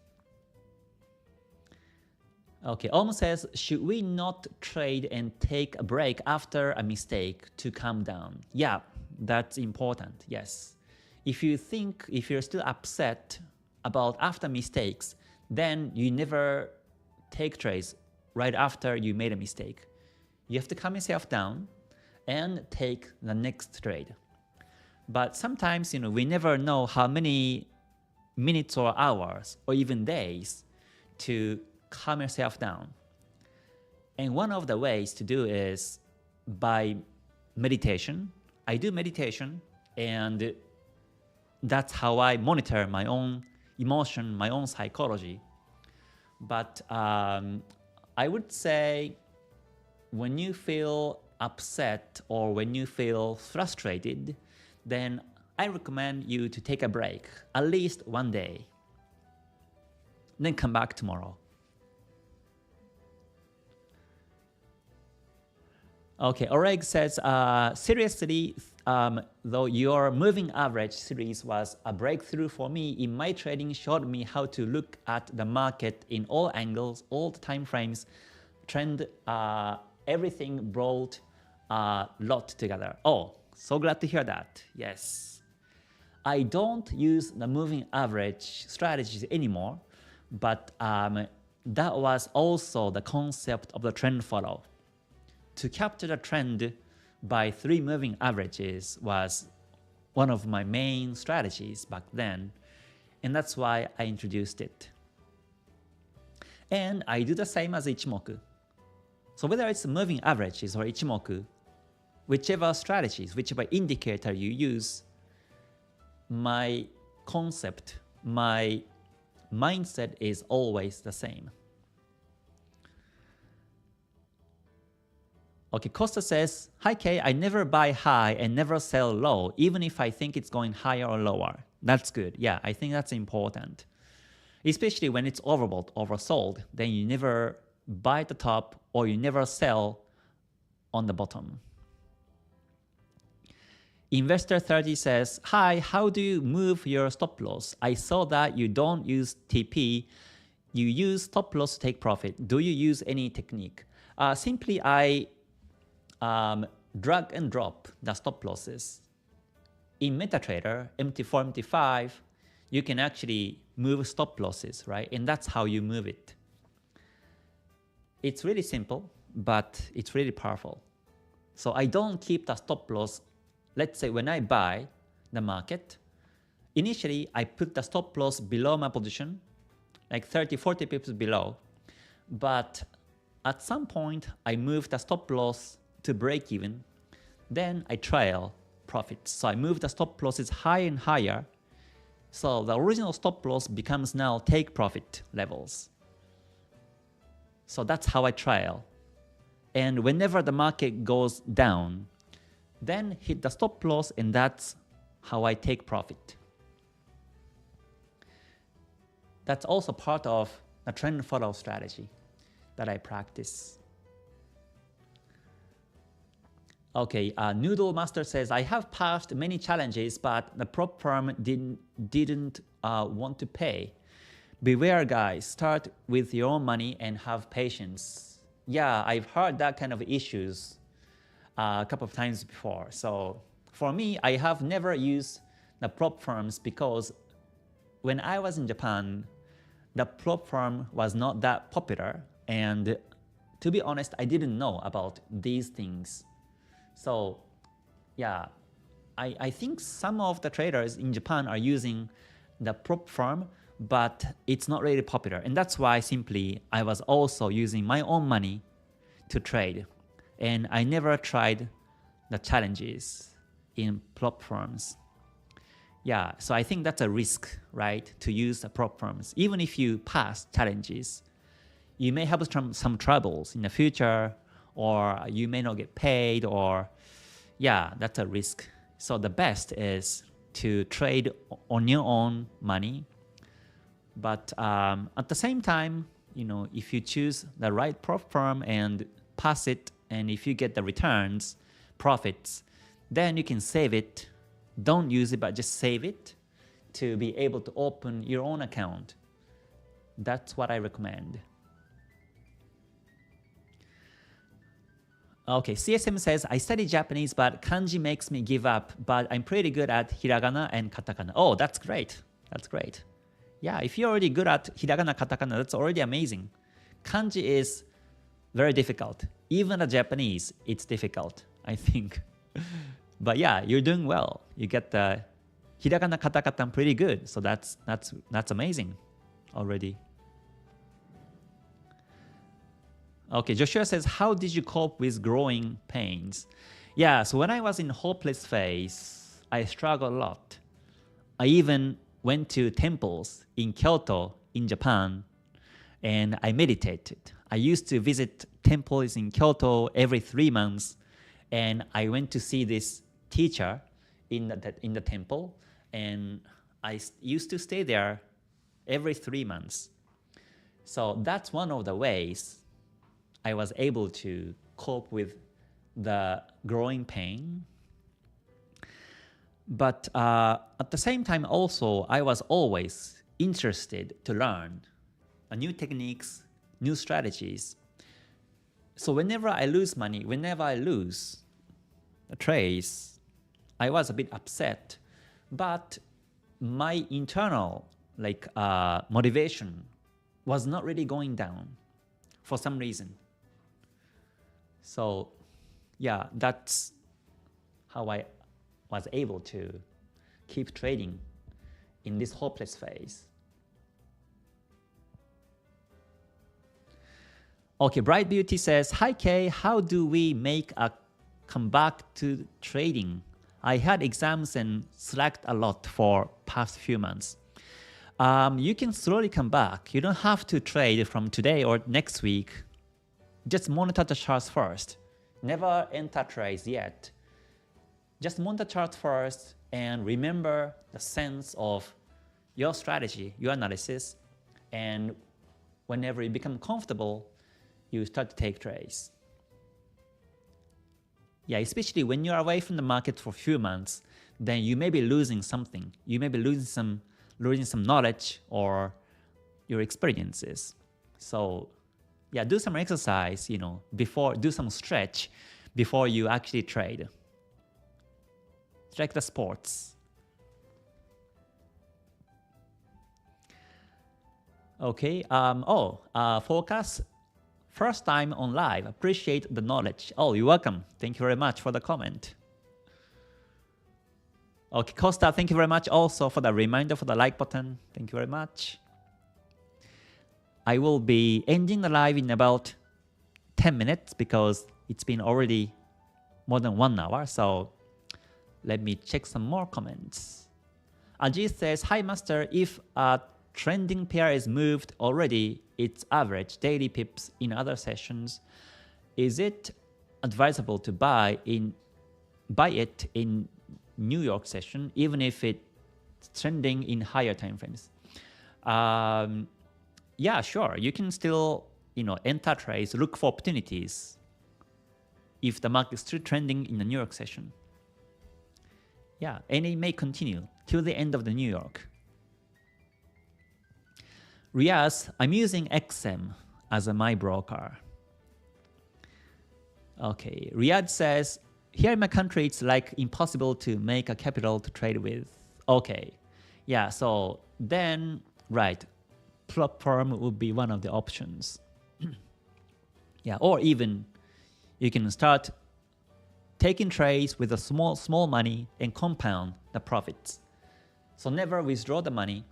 Okay, almost says, should we not trade and take a break after a mistake to calm down? Yeah, that's important, yes. If you're still upset about after mistakes, then you never take trades right after you made a mistake. You have to calm yourself down and take the next trade. But sometimes, we never know how many minutes or hours or even days to calm yourself down. And one of the ways to do is by meditation. I do meditation, and that's how I monitor my own emotion, my own psychology. But I would say when you feel upset or when you feel frustrated, then I recommend you to take a break, at least one day. Then come back tomorrow. Okay, Oleg says, seriously, though your moving average series was a breakthrough for me in my trading, showed me how to look at the market in all angles, all the time frames, trend, everything brought a lot together. Oh, so glad to hear that. Yes. I don't use the moving average strategies anymore, but that was also the concept of the trend follow. To capture the trend by 3 moving averages was one of my main strategies back then, and that's why I introduced it. And I do the same as Ichimoku. So whether it's moving averages or Ichimoku, whichever strategies, whichever indicator you use, my concept, my mindset is always the same. Okay, Costa says, hi Kay, I never buy high and never sell low, even if I think it's going higher or lower. That's good. Yeah, I think that's important. Especially when it's overbought, oversold, then you never buy at the top or you never sell on the bottom. Investor 30 says, hi, how do you move your stop loss? I saw that you don't use TP, you use stop loss to take profit. Do you use any technique? Simply I drag and drop the stop losses. In MetaTrader, MT4, MT5, you can actually move stop losses, right? And that's how you move it. It's really simple, but it's really powerful. So I don't keep the stop loss. Let's say when I buy the market, initially I put the stop loss below my position, like 30, 40 pips below. But at some point, I move the stop loss to break even, then I trail profits. So I move the stop losses higher and higher. So the original stop loss becomes now take profit levels. So that's how I trail. And whenever the market goes down, then hit the stop loss, and that's how I take profit. That's also part of a trend follow strategy that I practice. Okay, Noodle Master says, I have passed many challenges, but the prop firm didn't want to pay. Beware guys, start with your own money and have patience. Yeah, I've heard that kind of issues a couple of times before. So for me, I have never used the prop firms because when I was in Japan, the prop firm was not that popular. And to be honest, I didn't know about these things. So yeah, I think some of the traders in Japan are using the prop firm, but it's not really popular. And that's why simply I was also using my own money to trade. And I never tried the challenges in prop firms. Yeah, so I think that's a risk, right, to use the prop firms. Even if you pass challenges, you may have some troubles in the future, or you may not get paid, or yeah, that's a risk. So the best is to trade on your own money. But at the same time, if you choose the right prop firm and pass it, and if you get the returns, profits, then you can save it. Don't use it, but just save it to be able to open your own account. That's what I recommend. Okay, CSM says, I study Japanese, but kanji makes me give up, but I'm pretty good at hiragana and katakana. Oh, that's great. That's great. Yeah, if you're already good at hiragana, katakana, that's already amazing. Kanji is very difficult. Even the Japanese, it's difficult, I think. But yeah, you're doing well. You get the hiragana, katakana pretty good. So that's amazing already. Okay, Joshua says, how did you cope with growing pains? Yeah, so when I was in hopeless phase, I struggled a lot. I even went to temples in Kyoto, in Japan, and I meditated. I used to visit temples in Kyoto every 3 months, and I went to see this teacher in the temple, and I used to stay there every 3 months. So that's one of the ways I was able to cope with the growing pain. But at the same time also, I was always interested to learn new techniques, new strategies. So whenever I lose money, whenever I lose trades, I was a bit upset. But my internal motivation was not really going down for some reason. So yeah, that's how I was able to keep trading in this hopeless phase. Okay, Bright Beauty says, hi Kay, how do we make a comeback to trading? I had exams and slacked a lot for past few months. You can slowly come back. You don't have to trade from today or next week. Just monitor the charts first. Never enter trades yet. Just monitor charts first and remember the sense of your strategy, your analysis, and whenever you become comfortable, you start to take trades. Yeah, especially when you're away from the market for a few months, then you may be losing something. You may be losing some knowledge or your experiences. So yeah, do some exercise, do some stretch before you actually trade. It's like the sports. Okay, Focus. First time on live. Appreciate the knowledge. Oh, you're welcome. Thank you very much for the comment. Okay, Costa, thank you very much also for the reminder for the like button. Thank you very much. I will be ending the live in about 10 minutes because it's been already more than 1 hour. So let me check some more comments. Ajit says, hi master, if a trending pair is moved already, its average daily pips in other sessions, is it advisable to buy it in New York session even if it's trending in higher time frames? Yeah, sure. You can still enter trades, look for opportunities if the market is still trending in the New York session. Yeah, and it may continue till the end of the New York. Riaz, I'm using XM as my broker. Okay, Riyadh says, here in my country, it's like impossible to make a capital to trade with. Okay, yeah, so then, right, prop firm would be one of the options. Yeah, or even you can start taking trades with a small money and compound the profits. So never withdraw the money,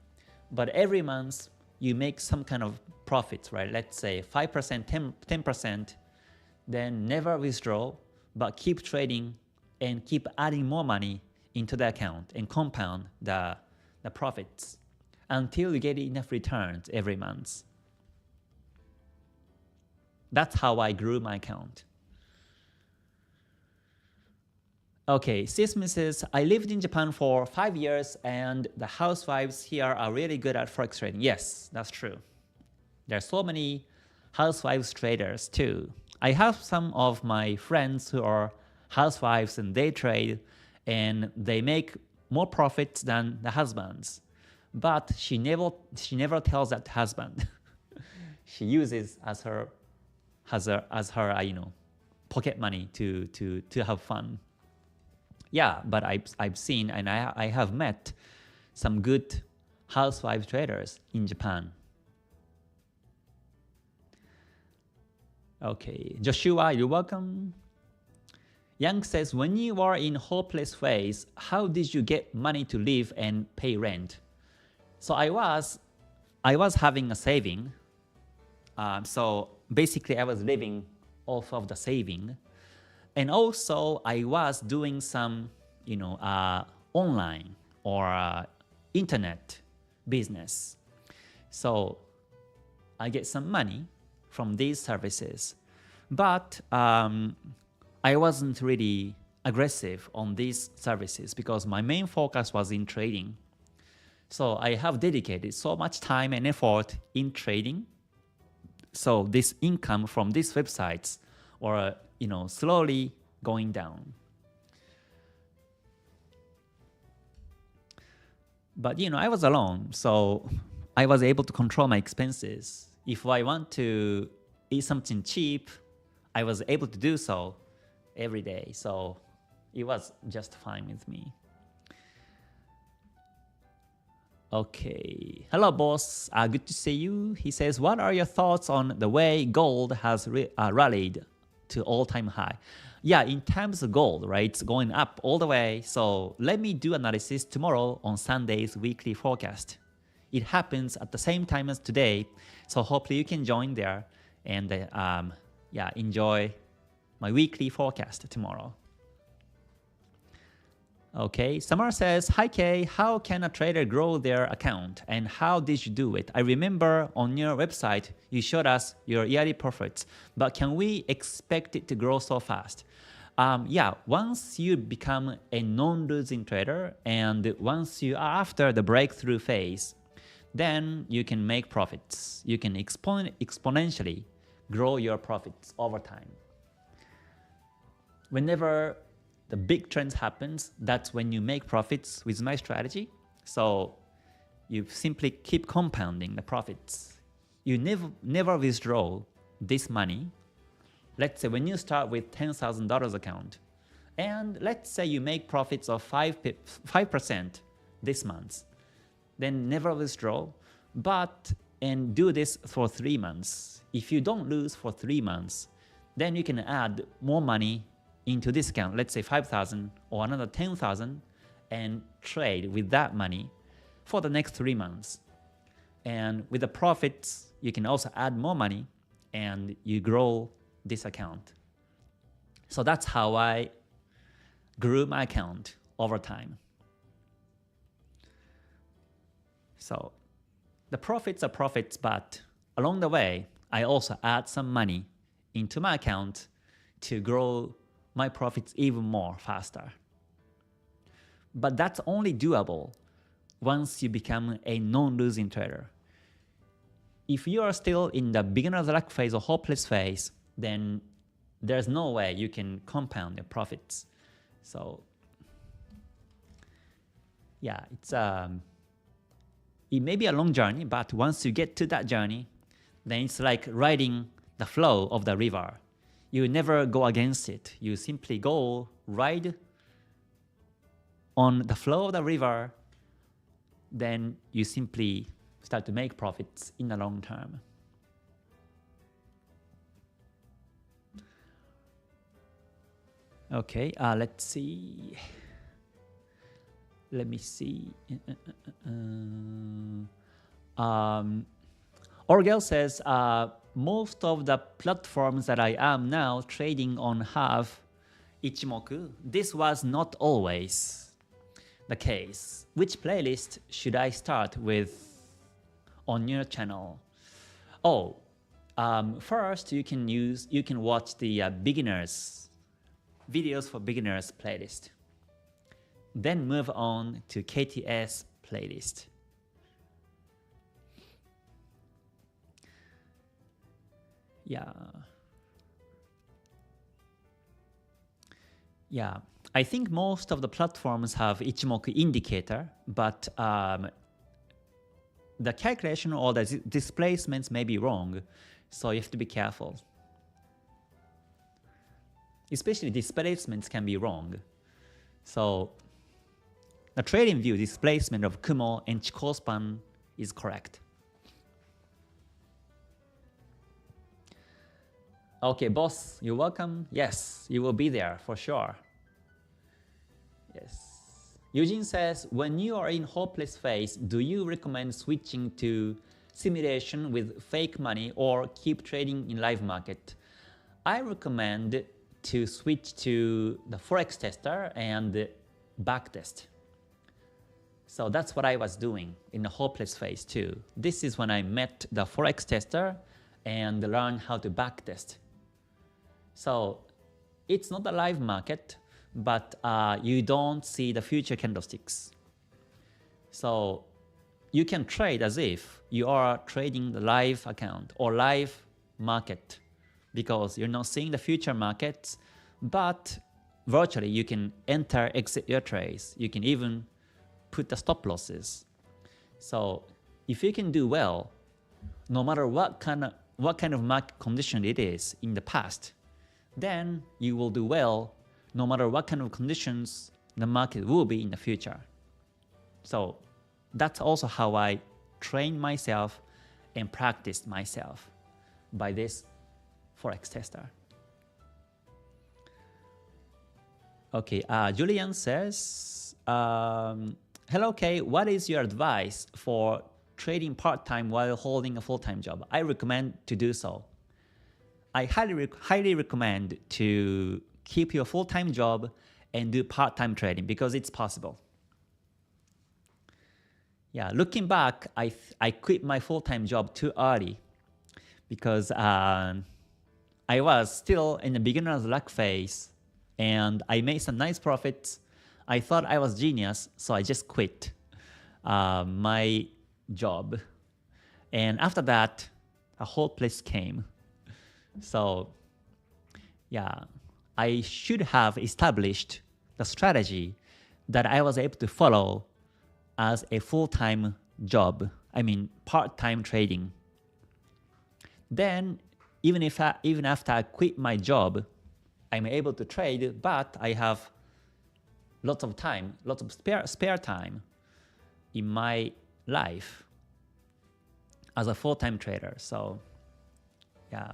but every month you make some kind of profits, right? Let's say 5%, 10%, then never withdraw, but keep trading and keep adding more money into the account and compound the profits until you get enough returns every month. That's how I grew my account. Okay, Sismi says, I lived in Japan for 5 years and the housewives here are really good at Forex trading. Yes, that's true. There are so many housewives traders too. I have some of my friends who are housewives and they trade and they make more profits than the husbands. But she never tells that husband. She uses as her pocket money to have fun. Yeah, but I've seen and I have met some good housewife traders in Japan. Okay, Joshua, you're welcome. Yang says, when you are in hopeless phase, how did you get money to live and pay rent? So I was having a saving. So basically I was living off of the saving. And also I was doing some, online or internet business. So I get some money from these services. But I wasn't really aggressive on these services because my main focus was in trading. So I have dedicated so much time and effort in trading. So this income from these websites or slowly going down. But I was alone, so I was able to control my expenses. If I want to eat something cheap, I was able to do so every day, so it was just fine with me. Okay, hello boss, good to see you. He says, what are your thoughts on the way gold has rallied to all-time high? Yeah, in terms of gold, right, it's going up all the way. So let me do analysis tomorrow on Sunday's weekly forecast. It happens at the same time as today, so hopefully you can join there and yeah, enjoy my weekly forecast tomorrow. Okay, Samar says, hi Kay, how can a trader grow their account and how did you do it? I remember on your website you showed us your yearly profits, but can we expect it to grow so fast? Yeah, once you become a non-losing trader and once you are after the breakthrough phase, then you can make profits. You can exponentially grow your profits over time. Whenever the big trends happens, that's when you make profits with my strategy. So you simply keep compounding the profits. You never withdraw this money. Let's say when you start with $10,000 account, and let's say you make profits of 5% this month, then never withdraw, and do this for 3 months. If you don't lose for 3 months, then you can add more money into this account, let's say 5,000 or another 10,000, and trade with that money for the next 3 months. And with the profits, you can also add more money and you grow this account. So that's how I grew my account over time. So the profits are profits, but along the way, I also add some money into my account to grow my profits even more faster. But that's only doable once you become a non-losing trader. If you are still in the beginner's luck phase or hopeless phase, then there's no way you can compound your profits. So yeah, it may be a long journey, but once you get to that journey, then it's like riding the flow of the river. You never go against it. You simply go ride on the flow of the river, then you simply start to make profits in the long term. Okay, let's see. Let me see. Orgel says, most of the platforms that I am now trading on have Ichimoku. This was not always the case. Which playlist should I start with on your channel? Oh, first you can watch the beginners videos for beginners playlist. Then move on to KTS playlist. Yeah, I think most of the platforms have Ichimoku indicator, but the calculation or the displacements may be wrong, so you have to be careful. Especially displacements can be wrong. So the trading view displacement of Kumo and Chikou span is correct. Okay, boss, you're welcome. Yes, you will be there for sure. Yes. Eugene says, when you are in hopeless phase, do you recommend switching to simulation with fake money or keep trading in live market? I recommend to switch to the Forex Tester and backtest. So that's what I was doing in the hopeless phase too. This is when I met the Forex Tester and learned how to backtest. So it's not a live market, but you don't see the future candlesticks. So you can trade as if you are trading the live account or live market because you're not seeing the future markets, but virtually you can enter, exit your trades. You can even put the stop losses. So if you can do well, no matter what kind of market condition it is in the past, then you will do well no matter what kind of conditions the market will be in the future. So that's also how I train myself and practice myself by this Forex Tester. Okay, Julian says, hello Kay, what is your advice for trading part-time while holding a full-time job? I recommend to do so. I highly recommend to keep your full-time job and do part-time trading because it's possible. Yeah, looking back, I quit my full-time job too early because I was still in the beginner's luck phase and I made some nice profits. I thought I was genius, so I just quit my job. And after that, a whole place came. So yeah, I should have established the strategy that I was able to follow as a full-time job, part-time trading. Then, even after I quit my job, I'm able to trade, but I have lots of time, lots of spare time in my life as a full-time trader. So yeah.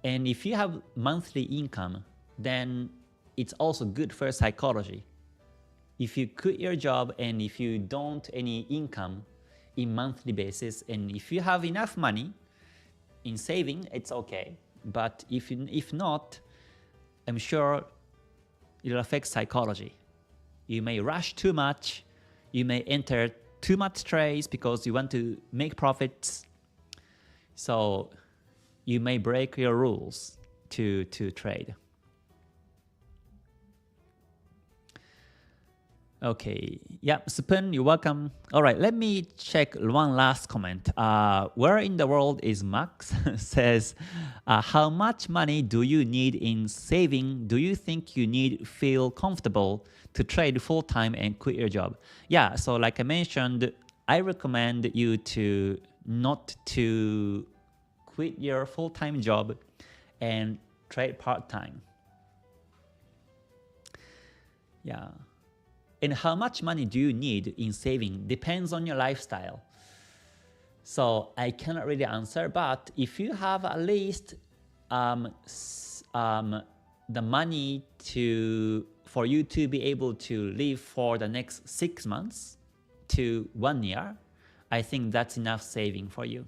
And if you have monthly income, then it's also good for psychology. If you quit your job and if you don't any income in monthly basis, and if you have enough money in saving, it's okay. But if not, I'm sure it'll affect psychology. You may rush too much. You may enter too much trades because you want to make profits. So you may break your rules to trade. Okay, yeah, Spoon, you're welcome. All right, let me check one last comment. Where in the world is Max? Says, how much money do you need in saving? Do you think you need feel comfortable to trade full-time and quit your job? Yeah, so like I mentioned, I recommend you to not to quit your full-time job and trade part-time. Yeah. And how much money do you need in saving depends on your lifestyle. So I cannot really answer, but if you have at least the money for you to be able to live for the next 6 months to 1 year, I think that's enough saving for you.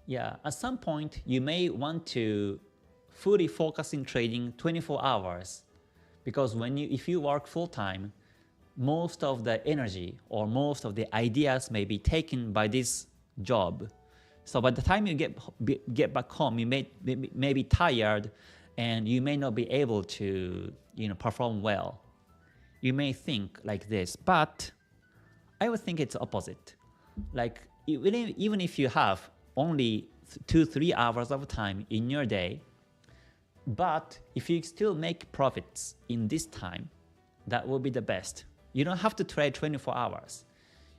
Yeah, at some point you may want to fully focus in trading 24 hours. Because if you work full-time, most of the energy or most of the ideas may be taken by this job. So by the time you get back home, you may be tired and you may not be able to perform well. You may think like this, but I would think it's opposite. Like even if you have only 2-3 hours of time in your day, but if you still make profits in this time, that will be the best. You don't have to trade 24 hours.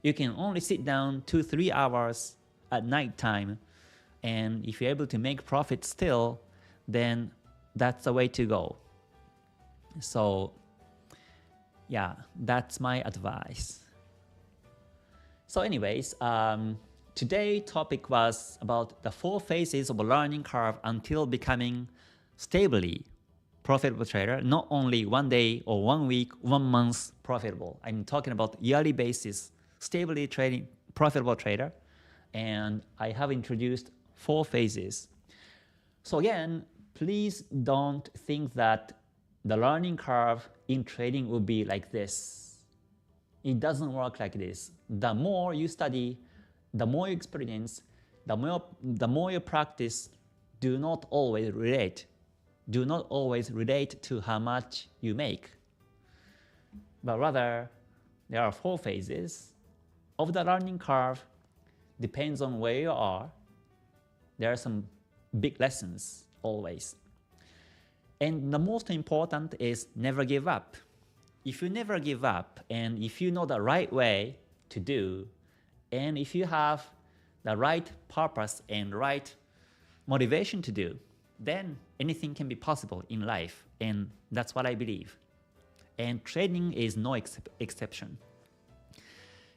You can only sit down 2-3 hours at night time, and if you're able to make profits still, then that's the way to go. So yeah, that's my advice. So anyways, today's topic was about the 4 phases of a learning curve until becoming stably profitable trader, not only 1 day or 1 week, 1 month profitable. I'm talking about yearly basis, stably trading profitable trader. And I have introduced 4 phases. So again, please don't think that the learning curve in trading will be like this. It doesn't work like this. The more you study, the more you experience, the more you practice, do not always relate to how much you make. But rather, there are 4 phases of the learning curve. Depends on where you are. There are some big lessons always. And the most important is never give up. If you never give up, and if you know the right way to do, and if you have the right purpose and right motivation to do, then anything can be possible in life. And that's what I believe. And trading is no exception.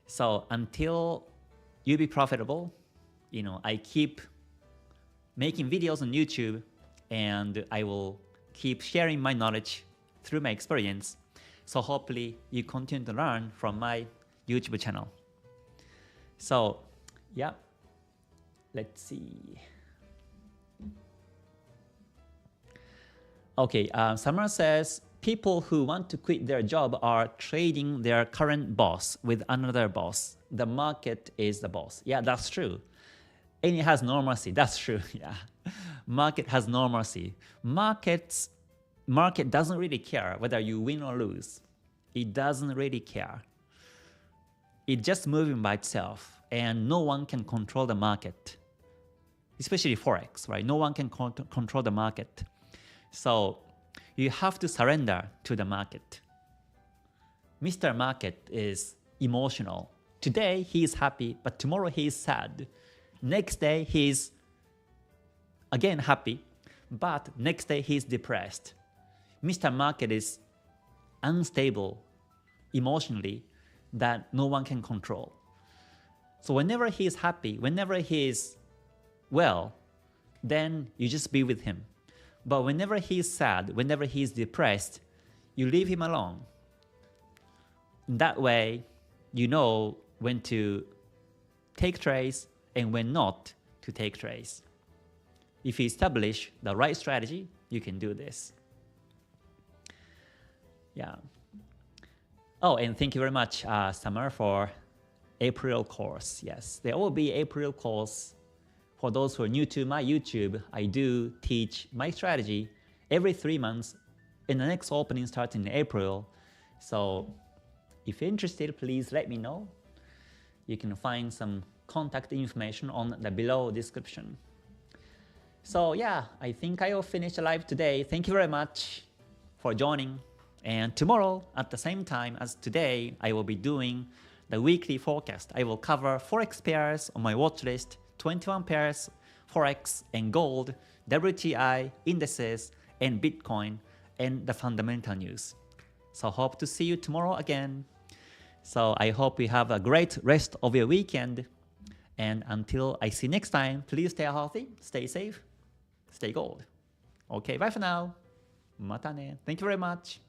So until you be profitable, I keep making videos on YouTube, and I will keep sharing my knowledge through my experience. So hopefully you continue to learn from my YouTube channel. So yeah, let's see. Okay, Summer says, people who want to quit their job are trading their current boss with another boss. The market is the boss. Yeah, that's true. And it has no mercy. That's true. Yeah, market has no mercy. Market doesn't really care whether you win or lose. It doesn't really care. It's just moving by itself, and no one can control the market. Especially Forex, right? No one can control the market. So you have to surrender to the market. Mr. Market is emotional. Today he is happy, but tomorrow he is sad. Next day he is again happy, but next day he is depressed. Mr. Market is unstable emotionally that no one can control. So whenever he is happy, whenever he is well, then you just be with him. But whenever he is sad, whenever he is depressed, you leave him alone. That way, you know when to take trades and when not to take trades. If you establish the right strategy, you can do this. Yeah. Oh, and thank you very much, Summer, for April course. Yes, there will be April course. For those who are new to my YouTube, I do teach my strategy every 3 months, and the next opening starts in April. So if you're interested, please let me know. You can find some contact information on the below description. So yeah, I think I will finish the live today. Thank you very much for joining. And tomorrow, at the same time as today, I will be doing the weekly forecast. I will cover Forex pairs on my watch list, 21 pairs, Forex and gold, WTI, indices, and Bitcoin, and the fundamental news. So hope to see you tomorrow again. So I hope you have a great rest of your weekend. And until I see you next time, please stay healthy, stay safe, stay gold. Okay, bye for now. Mata ne. Thank you very much.